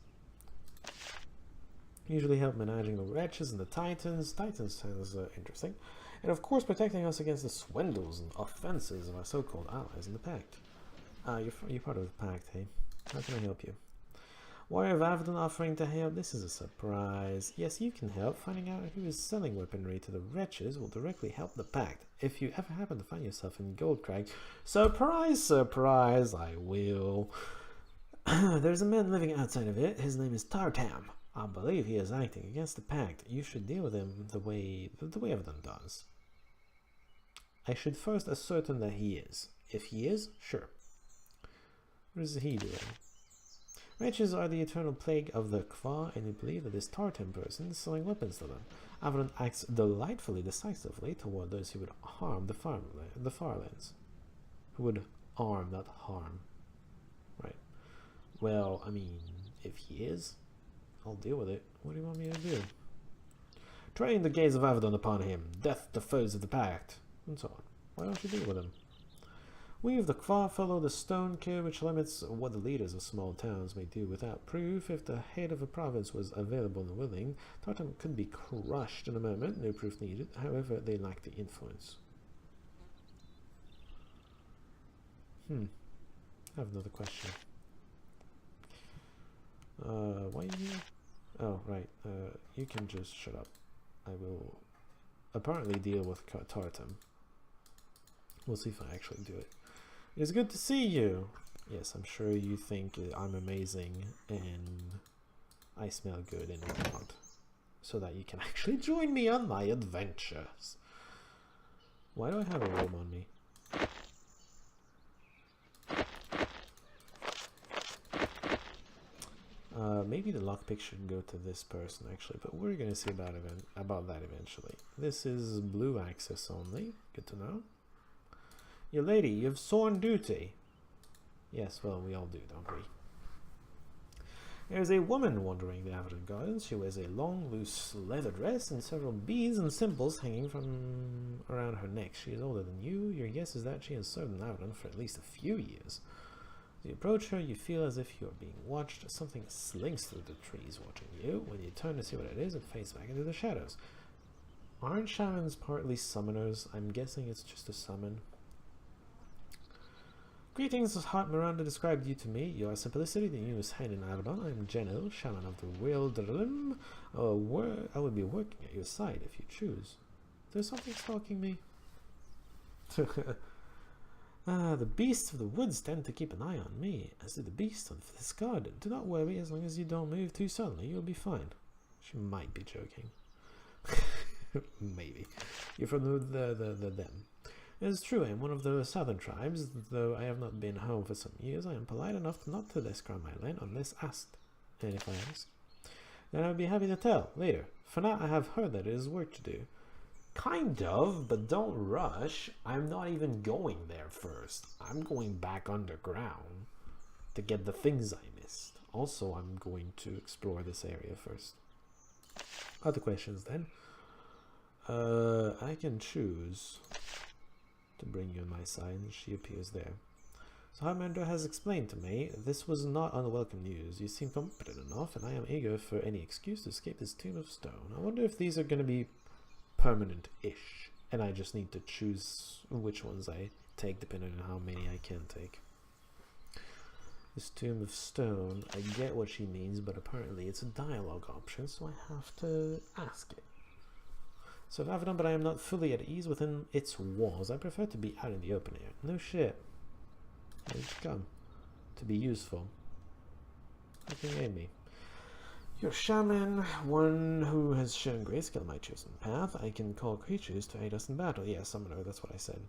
Usually help managing the wretches and the titans. Titans sounds interesting. And of course protecting us against the swindles and offenses of our so-called allies in the Pact. You're part of the Pact, hey? How can I help you? Warrior of Avadon offering to help. This is a surprise. Yes, you can help. Finding out who is selling weaponry to the wretches will directly help the Pact. If you ever happen to find yourself in Goldcrag, surprise, surprise, I will. There's a man living outside of it. His name is Tartam. I believe he is acting against the Pact. You should deal with him the way Avadon does. I should first ascertain that he is. If he is, sure. What is he doing? Wretches are the eternal plague of the Kwa, and you believe that this Tartan person is selling weapons to them. Avadon acts delightfully decisively toward those who would harm the Farlands. Who would harm, not harm. Right. Well, I mean, if he is, I'll deal with it. What do you want me to do? Train the gaze of Avadon upon him. Death to foes of the Pact. And so on. Why don't you deal with him? We of the Kwa follow the stone code which limits what the leaders of small towns may do without proof. If the head of a province was available and willing, Tartan could be crushed in a moment, no proof needed. However, they lack the influence. I have another question. Why are you here? Oh, right. You can just shut up. I will apparently deal with Tartan. We'll see if I actually do it. It's good to see you. Yes, I'm sure you think I'm amazing and I smell good and whatnot, so that you can actually join me on my adventures. Why do I have a robe on me? Maybe the lockpick should go to this person actually, but we're gonna see about that eventually. This is blue access only. Good to know. Your lady, you've sworn duty. Yes, well, we all do, don't we? There's a woman wandering the Avadon Gardens. She wears a long, loose leather dress and several beads and symbols hanging from around her neck. She is older than you. Your guess is that she has served in Avadon for at least a few years. As you approach her, you feel as if you are being watched. Something slinks through the trees watching you. When you turn to see what it is, it fades back into the shadows. Aren't shamans partly summoners? I'm guessing it's just a summon. Greetings, Hot Miranda described you to me. You are Simplicity, the newest hand in Avadon. I am Geno, shaman of the Wildrim. I will be working at your side if you choose. There's something stalking me. The beasts of the woods tend to keep an eye on me, as do the beasts of this garden. Do not worry, as long as you don't move too suddenly, you'll be fine. She might be joking. Maybe. You're from the them. It is true, I am one of the southern tribes. Though I have not been home for some years, I am polite enough not to describe my land unless asked. And if I ask, then I would be happy to tell later. For now, I have heard that it is work to do. Kind of, but don't rush. I'm not even going there first. I'm going back underground to get the things I missed. Also, I'm going to explore this area first. Other questions then? I can choose to bring you on my side, and she appears there. So Harmander has explained to me, this was not unwelcome news. You seem competent enough, and I am eager for any excuse to escape this tomb of stone. I wonder if these are going to be permanent-ish, and I just need to choose which ones I take depending on how many I can take. This tomb of stone, I get what she means, but apparently it's a dialogue option, so I have to ask it. So Avadon, but I am not fully at ease within its walls. I prefer to be out in the open air. No shit. Where did you come? To be useful. How can you aid me? You're a shaman, one who has shown grayscale my chosen path. I can call creatures to aid us in battle. Yeah, summoner, that's what I said.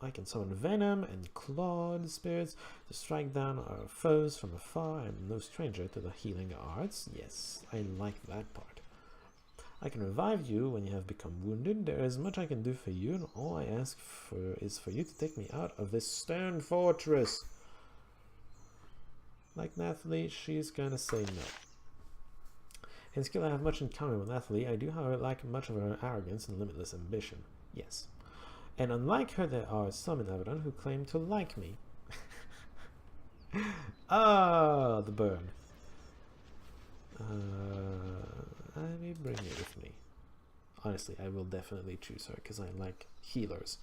I can summon venom and clawed spirits to strike down our foes from afar. I am no stranger to the healing arts. Yes, I like that part. I can revive you when you have become wounded. There is much I can do for you, and all I ask for is for you to take me out of this stone fortress. Like Nathalie, she's gonna say no. In skill, I have much in common with Nathalie. I do, however, lack much of her arrogance and limitless ambition. Yes. And unlike her, there are some in Avadon who claim to like me. Ah, the burn. I may bring you with me. Honestly, I will definitely choose her because I like healers.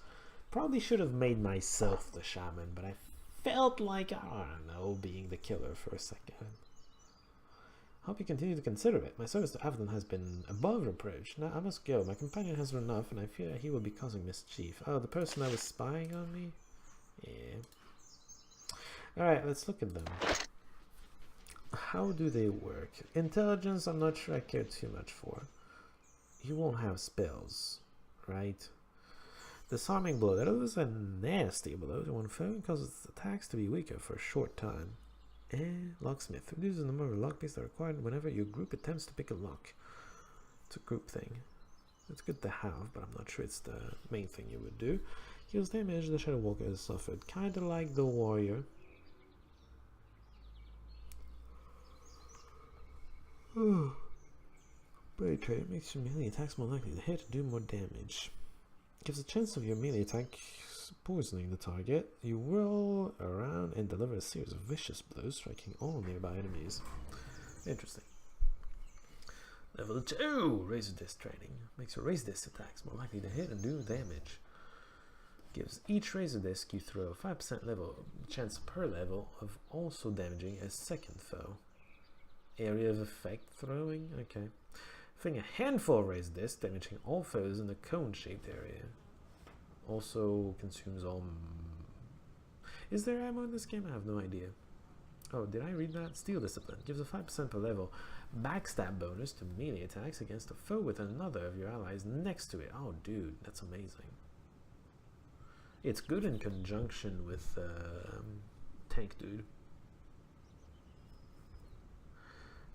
Probably should have made myself the shaman, but I felt like, I don't know, being the killer for a second. Hope you continue to consider it. My service to Avadon has been above reproach. Now I must go. My companion has run off, and I fear he will be causing mischief. Oh, the person that was spying on me? Yeah. Alright, let's look at them. How do they work? Intelligence, I'm not sure I care too much for. You won't have spells, right? Disarming blow. That is a nasty blow to one foe and causes attacks to be weaker for a short time. And locksmith. Reduces the number of lockpicks that are required whenever your group attempts to pick a lock. It's a group thing. It's good to have, but I'm not sure it's the main thing you would do. Heals damage the Shadow Walker has suffered. Kinda like the warrior. Blade trait makes your melee attacks more likely to hit and do more damage. Gives a chance of your melee attack poisoning the target. You whirl around and deliver a series of vicious blows, striking all nearby enemies. Interesting. Level 2! Razor Disc training. Makes your Razor Disc attacks more likely to hit and do damage. Gives each Razor Disc you throw a 5% level chance per level of also damaging a second foe. Area of effect throwing? Okay. Throwing a handful of raised discs, damaging all foes in the cone-shaped area. Also consumes all... Is there ammo in this game? I have no idea. Oh, did I read that? Steel Discipline. Gives a 5% per level backstab bonus to melee attacks against a foe with another of your allies next to it. Oh, dude, that's amazing. It's good in conjunction with Tank Dude.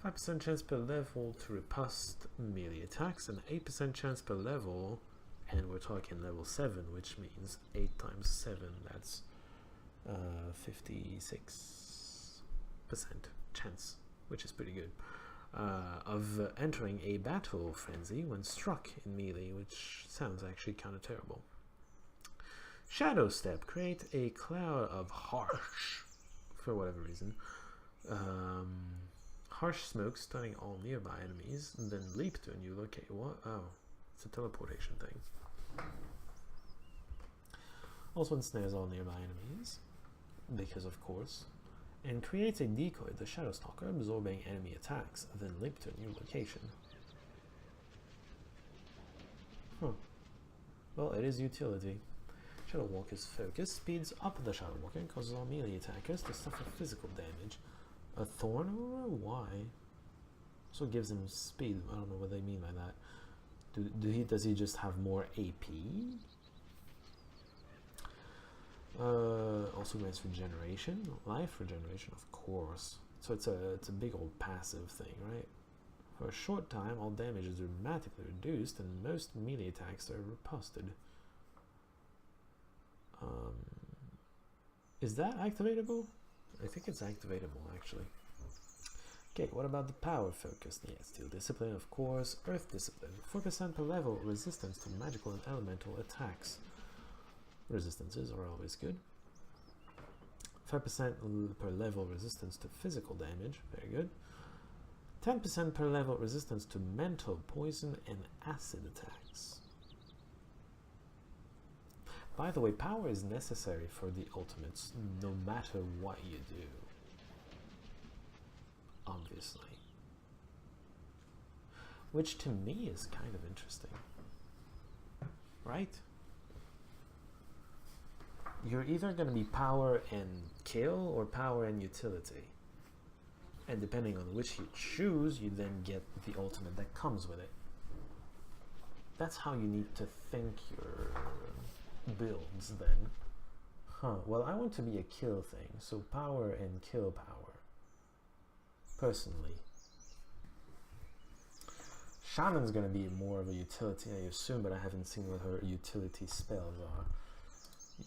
5% chance per level to riposte melee attacks, and 8% chance per level, and we're talking level 7, which means 8 times 7, that's 56% chance, which is pretty good, of entering a battle frenzy when struck in melee, which sounds actually kind of terrible. Shadow Step, create a cloud of harsh, for whatever reason, harsh smoke stunning all nearby enemies, and then leap to a new location. What? Oh, it's a teleportation thing. Also ensnares all nearby enemies, because of course, and creates a decoy, the Shadow Stalker, absorbing enemy attacks, then leap to a new location. Huh. Well, it is utility. Shadow Walker's focus speeds up the Shadow Walker and causes all melee attackers to suffer physical damage. A Thorn Aura? Why? So it gives him speed. I don't know what they mean by that. Does he just have more AP? Also grants regeneration, life regeneration, of course. So it's a big old passive thing, right? For a short time, all damage is dramatically reduced, and most melee attacks are riposted. Is that activatable? I think it's activatable, actually. Okay, what about the power focus? Yeah, Steel Discipline, of course. Earth Discipline, 4% per level resistance to magical and elemental attacks. Resistances are always good. 5% per level resistance to physical damage, very good. 10% per level resistance to mental, poison, and acid attacks. By the way, power is necessary for the ultimates, no matter what you do. Obviously. Which to me is kind of interesting. Right? You're either going to be power and kill or power and utility. And depending on which you choose, you then get the ultimate that comes with it. That's how you need to think your builds then. Huh, well I want to be a kill thing, so power and kill power. Personally. Shaman's gonna be more of a utility, I assume, but I haven't seen what her utility spells are.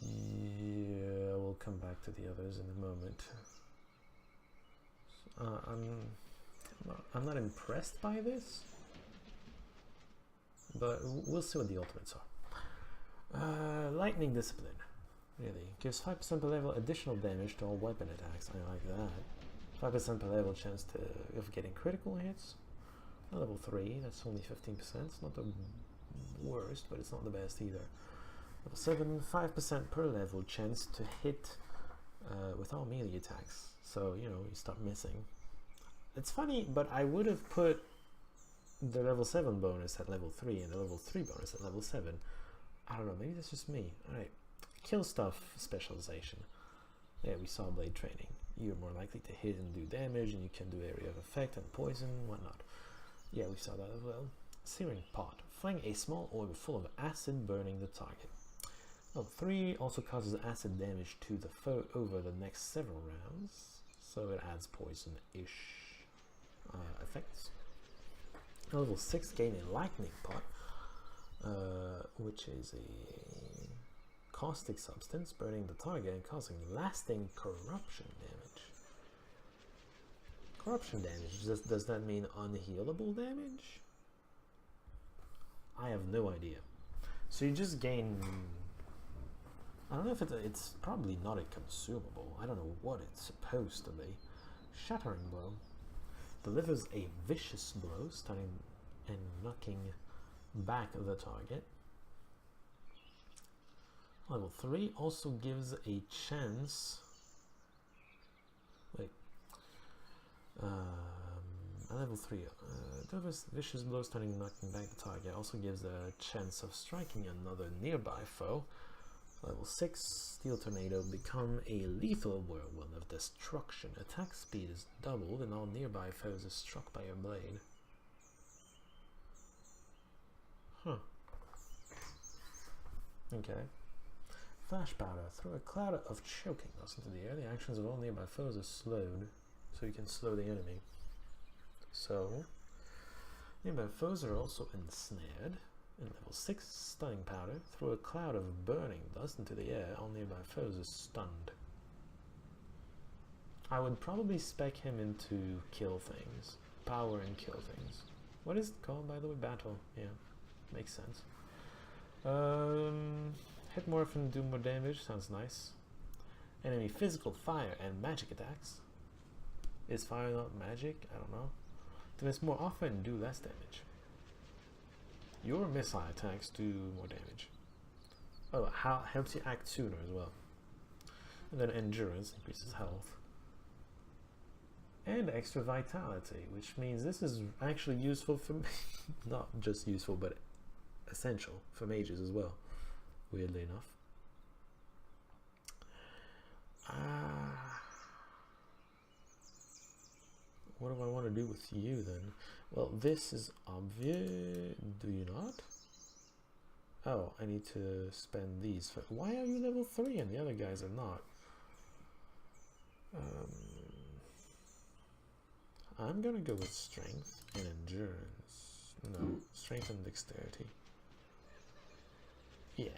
Yeah, we'll come back to the others in a moment. I'm not impressed by this, but we'll see what the ultimates are. Lightning Discipline, really. Gives 5% per level additional damage to all weapon attacks. I like that. 5% per level chance of getting critical hits. Level 3, that's only 15%. It's not the worst, but it's not the best either. Level 7, 5% per level chance to hit with all melee attacks. So, you know, you start missing. It's funny, but I would have put the level 7 bonus at level 3 and the level 3 bonus at level 7. I don't know, maybe that's just me. Alright, kill stuff specialization. Yeah, we saw blade training. You're more likely to hit and do damage, and you can do area of effect and poison, whatnot. Yeah, we saw that as well. Searing Pot. Fling a small orb full of acid burning the target. Level 3 also causes acid damage to the foe over the next several rounds, so it adds poison-ish effects. Level 6 gain a Lightning Pot, which is a caustic substance burning the target and causing lasting corruption damage. Corruption damage, does that mean unhealable damage? I have no idea. So you just gain... I don't know if it's probably not a consumable. I don't know what it's supposed to be. Shattering Blow. Delivers a vicious blow, stunning and knocking back the target. Level 3 also gives a chance... Wait. At level 3, delivers vicious blow stunning, knocking back the target. Also gives a chance of striking another nearby foe. Level 6, Steel Tornado, become a lethal whirlwind of destruction. Attack speed is doubled and all nearby foes are struck by your blade. Huh. Okay. Flash powder. Throw a cloud of choking dust into the air. The actions of all nearby foes are slowed, so you can slow the enemy. So, nearby foes are also ensnared. In level 6, stunning powder. Throw a cloud of burning dust into the air. All nearby foes are stunned. I would probably spec him into kill things. Power and kill things. What is it called, by the way? Battle. Yeah, makes sense. Hit more often, do more damage. Sounds nice. Enemy physical, fire, and magic attacks. Is fire not magic? I don't know. To miss more often, do less damage. Your missile attacks do more damage. Oh, helps you act sooner as well. And then endurance increases health. And extra vitality, which means this is actually useful for not just useful, but essential for mages as well, weirdly enough. What do I want to do with you then? Well, this is obvious. Do you not? Oh, I need to spend these. Why are you level 3 and the other guys are not? I'm gonna go with strength and endurance. No, strength and dexterity. Yeah,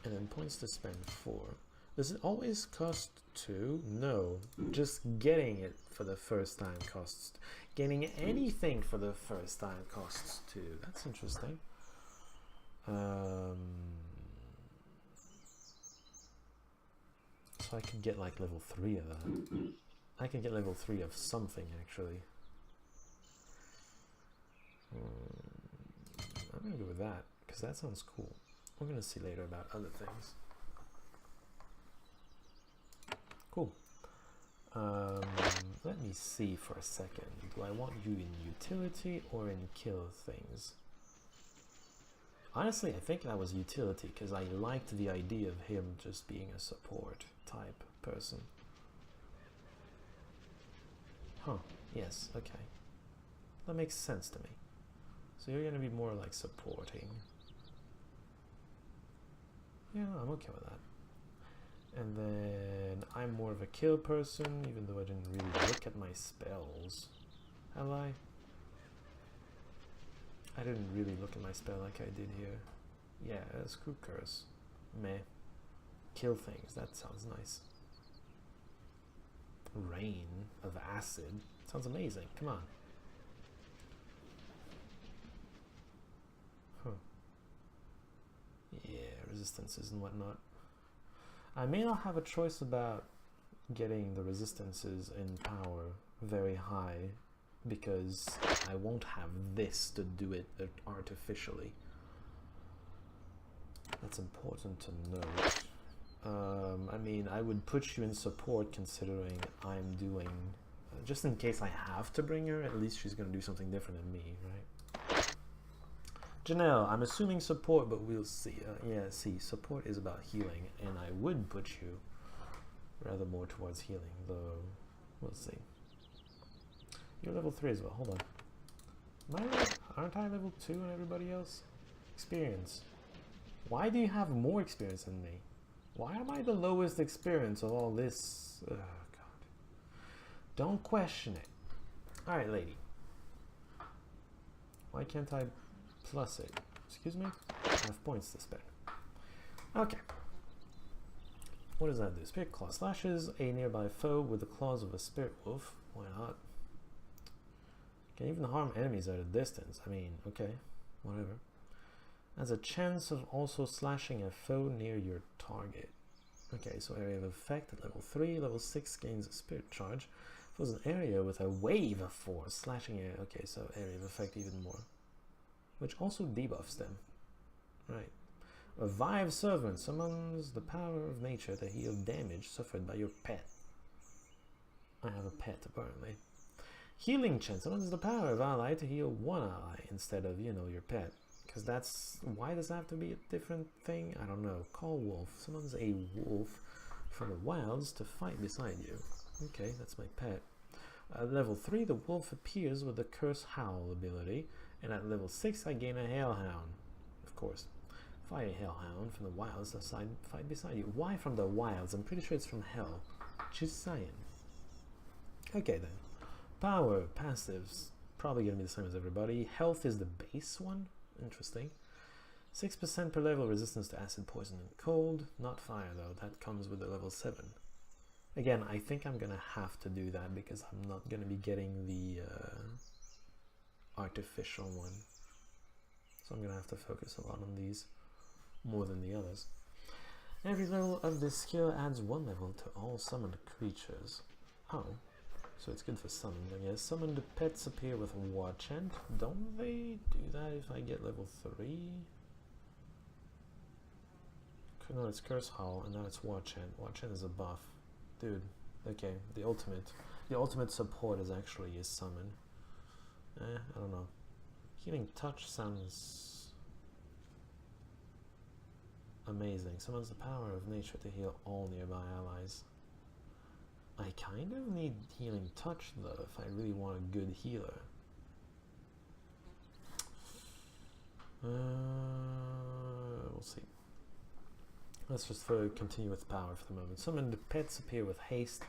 and then points to spend 4. Does it always cost 2? No, just getting it for the first time costs. Getting anything for the first time costs 2. That's interesting. So I could get like level 3 of that. I can get level 3 of something actually. I'm gonna go with that because that sounds cool. We're gonna see later about other things. Cool. Let me see for a second. Do I want you in utility or in kill things? Honestly, I think that was utility because I liked the idea of him just being a support type person. Huh, yes, okay. That makes sense to me. So you're gonna be more like supporting. Yeah, I'm okay with that. And then I'm more of a kill person, even though I didn't really look at my spells. Have I? I didn't really look at my spell like I did here. Yeah, screw curse. Meh. Kill things, that sounds nice. Rain of acid. Sounds amazing, come on. Huh. Yeah, resistances and whatnot. I may not have a choice about getting the resistances in power very high because I won't have this to do it artificially. That's important to note. I mean, I would put you in support considering I'm doing, just in case I have to bring her, at least she's going to do something different than me, right? Janelle, I'm assuming support, but we'll see. Yeah, see, support is about healing, and I would put you rather more towards healing, though we'll see. You're level 3 as well, hold on. Aren't I level 2 and everybody else? Experience. Why do you have more experience than me? Why am I the lowest experience of all this? Oh, God. Don't question it. Alright, lady. Why can't I plus it? Excuse me? I have points to spend. Okay. What does that do? Spirit Claw slashes a nearby foe with the claws of a spirit wolf. Why not? Can even harm enemies at a distance. I mean, okay, whatever. Has a chance of also slashing a foe near your target. Okay, so area of effect at level 3. Level 6 gains a spirit charge. Fills an area with a wave of force. Slashing area. Okay, so area of effect even more. Which also debuffs them. Right. Revive Servant summons the power of nature to heal damage suffered by your pet. I have a pet, apparently. Healing chance. Summons the power of ally to heal one ally instead of, you know, your pet. Because that's... Why does that have to be a different thing? I don't know. Call wolf. Summons a wolf from the wilds to fight beside you. Okay, that's my pet. Level 3, the wolf appears with the Curse Howl ability. And at level 6, I gain a Hellhound. Of course. Fire Hellhound from the wilds to fight beside you. Why from the wilds? I'm pretty sure it's from hell. Just saying. Okay then. Power, passives, probably gonna be the same as everybody. Health is the base one. Interesting. 6% per level resistance to acid, poison, and cold. Not fire though, that comes with the level 7. Again, I think I'm gonna have to do that because I'm not gonna be getting the artificial one. So I'm gonna have to focus a lot on these more than the others. Every level of this skill adds 1 level to all summoned creatures. Oh. So it's good for summons, I guess. Summoned pets appear with War Chant. Don't they do that if I get level 3? No, it's Curse Howl, and now it's War Chant. War Chant is a buff. Dude, okay, the ultimate support is actually a summon. I don't know. Healing Touch sounds amazing. Summons the power of nature to heal all nearby allies. I kind of need Healing Touch though if I really want a good healer. We'll see. Let's just continue with power for the moment. Summoned pets appear with haste.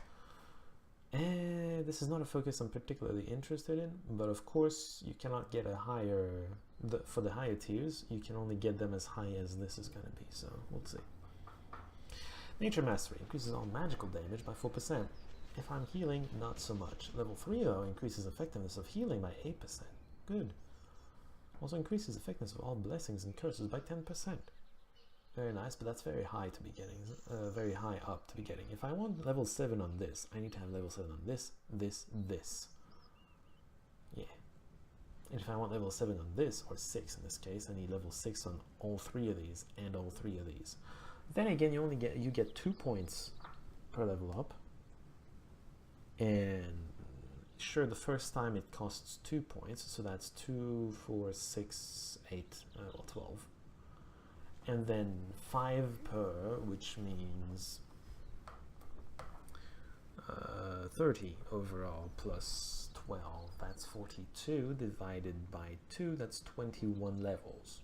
This is not a focus I'm particularly interested in, but of course you cannot get a higher... for the higher tiers, you can only get them as high as this is going to be, so we'll see. Nature Mastery increases all magical damage by 4%. If I'm healing, not so much. Level 3 though increases effectiveness of healing by 8%. Good. Also increases effectiveness of all blessings and curses by 10%. Very nice, but that's very high to be getting. Very high up to be getting. If I want level 7 on this, I need to have level 7 on this, this. Yeah. And if I want level 7 on this, or 6 in this case, I need level 6 on all 3 of these, and all 3 of these. Then again, you get 2 points per level up, and sure, the first time it costs 2 points, so that's 2, 4, 6, 8, well, 12, and then 5 per, which means 30 overall plus 12. That's 42 divided by 2. That's 21 levels.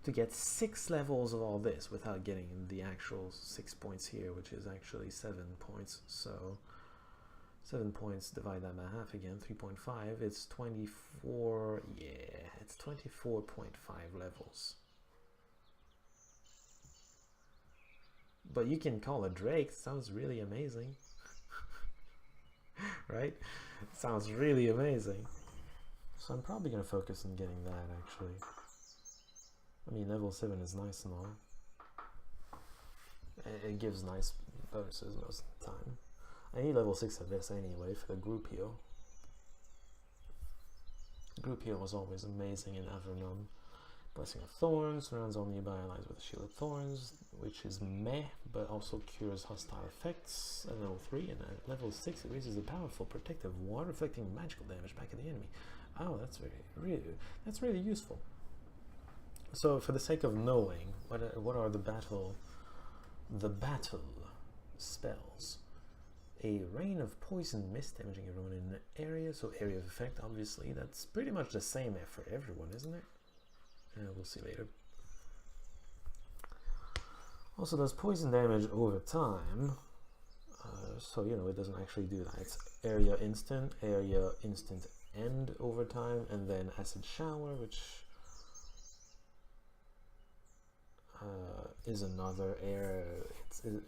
To get 6 levels of all this without getting the actual 6 points here, which is actually 7 points. So 7 points, divide that by half again, 3.5. It's 24, yeah, it's 24.5 levels. But you can call a Drake, sounds really amazing. Right? Sounds really amazing. So I'm probably going to focus on getting that actually. I mean, level 7 is nice and all. It gives nice bonuses most of the time. I need level 6 of this anyway for the group heal. Group heal was always amazing in Avadon. Blessing of Thorns surrounds all nearby allies with a shield of thorns, which is meh, but also cures hostile effects at level 3, and at level 6 it raises a powerful protective ward, reflecting magical damage back at the enemy. Oh, that's really useful. So, for the sake of knowing, what are the battle spells? A rain of poison mist damaging everyone in an area, so area of effect, obviously. That's pretty much the same for everyone, isn't it? We'll see later. Also does poison damage over time, so you know it doesn't actually do that. It's area instant end over time, and then acid shower, which is another area.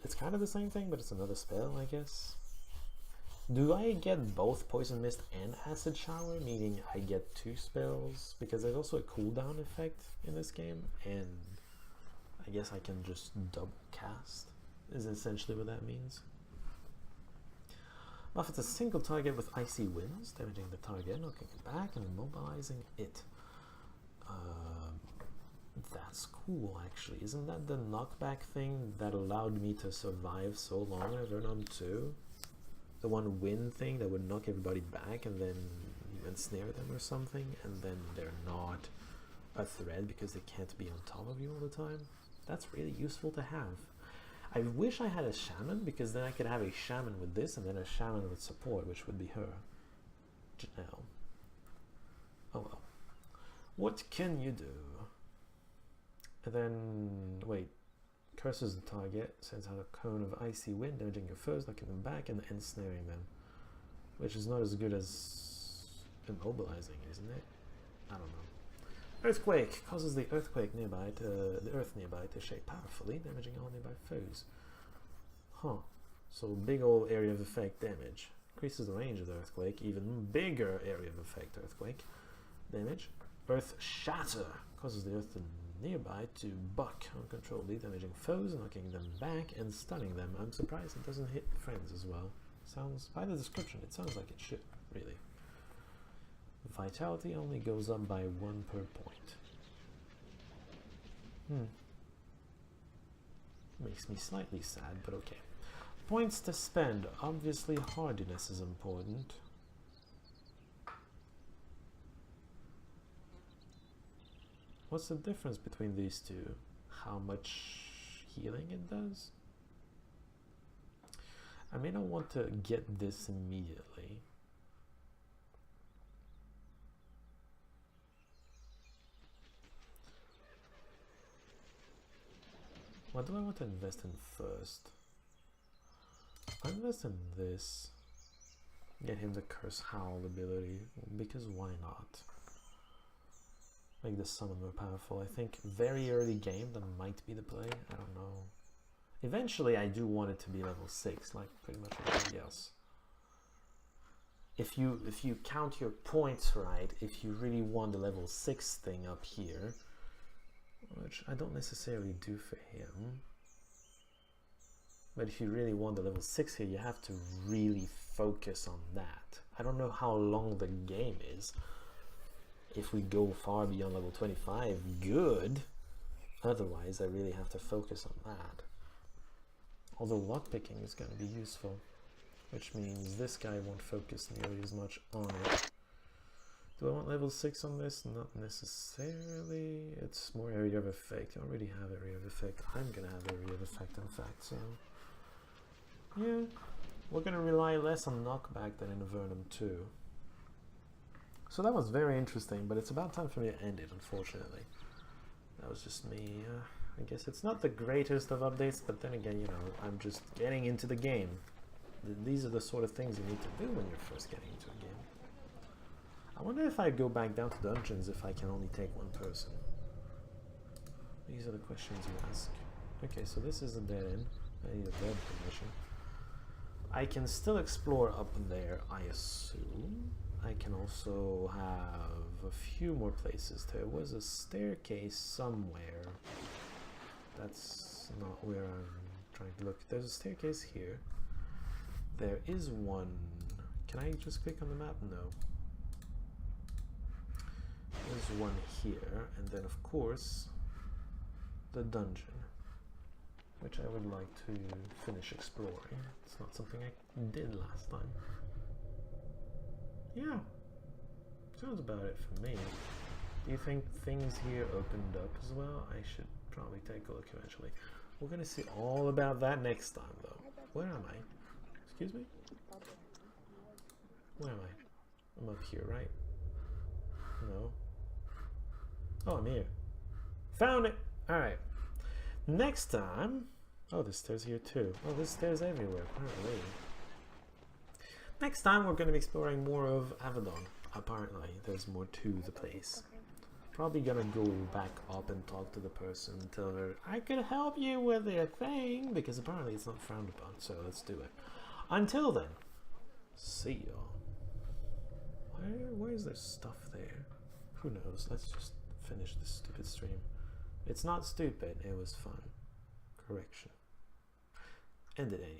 It's kind of the same thing, but it's another spell, I guess. Do I get both Poison Mist and Acid Shower, meaning I get 2 spells? Because there's also a cooldown effect in this game, and I guess I can just double cast, is essentially what that means. Buff it's a single target with Icy Winds, damaging the target, knocking it back, and immobilizing it. That's cool, actually. Isn't that the knockback thing that allowed me to survive so long in Avadon 2? the one win thing that would knock everybody back and then you ensnare them or something, and then they're not a threat because they can't be on top of you all the time. That's really useful to have. I wish I had a shaman, because then I could have a shaman with this and then a shaman with support, which would be her, Janelle. Oh well. What can you do? And then, wait. Curses the target, sends out a cone of icy wind, damaging your foes, knocking them back, and ensnaring them. Which is not as good as immobilizing, isn't it? I don't know. Earthquake causes the earth nearby to shake powerfully, damaging all nearby foes. Huh. So big old area of effect damage. Increases the range of the earthquake, even bigger area of effect earthquake damage. Earth shatter causes the earth nearby to buck uncontrollably, damaging foes, knocking them back, and stunning them. I'm surprised it doesn't hit friends as well. Sounds, by the description, it sounds like it should, really. Vitality only goes up by 1 per point. Makes me slightly sad, but okay. Points to spend. Obviously hardiness is important. What's the difference between these two? How much healing it does? I may not want to get this immediately. What do I want to invest in first? I'll invest in this. Get him the Curse Howl ability, because why not? Make the summon more powerful. I think very early game that might be the play. I don't know. Eventually I do want it to be level 6, like pretty much everybody else. If you count your points right, if you really want the level 6 thing up here, which I don't necessarily do for him, but if you really want the level 6 here, you have to really focus on that. I don't know how long the game is. If we go far beyond level 25, good. Otherwise, I really have to focus on that. Although lockpicking is going to be useful, which means this guy won't focus nearly as much on it. Do I want level 6 on this? Not necessarily. It's more area of effect. I already have area of effect. I'm going to have area of effect, in fact, so... yeah, we're going to rely less on knockback than in Avernum 2. So that was very interesting, but it's about time for me to end it, unfortunately. That was just me. I guess it's not the greatest of updates, but then again, you know, I'm just getting into the game. These are the sort of things you need to do when you're first getting into a game. I wonder if I go back down to dungeons if I can only take 1 person. These are the questions you ask. Okay, so this is a dead end. I need a dead permission. I can still explore up there, I assume. I can also have a few more places. There was a staircase somewhere. That's not where I'm trying to look. There's a staircase here. There is one. Can I just click on the map? No. There's one here, and then of course the dungeon, which I would like to finish exploring. It's not something I did last time. Yeah, sounds about it for me. Do you think things here opened up as well? I should probably take a look eventually. We're gonna see all about that next time though. Where am I? Excuse me? Where am I? I'm up here, right? No. Oh, I'm here. Found it! Alright. Next time... oh, there's stairs here too. Oh, there's stairs everywhere, apparently. Next time we're going to be exploring more of Avadon. Apparently, there's more to the place. Probably gonna go back up and talk to the person and tell her, I could help you with your thing, because apparently it's not frowned upon, so let's do it. Until then, see y'all. Why is there stuff there? Who knows? Let's just finish this stupid stream. It's not stupid, it was fun. Correction. End it anyway.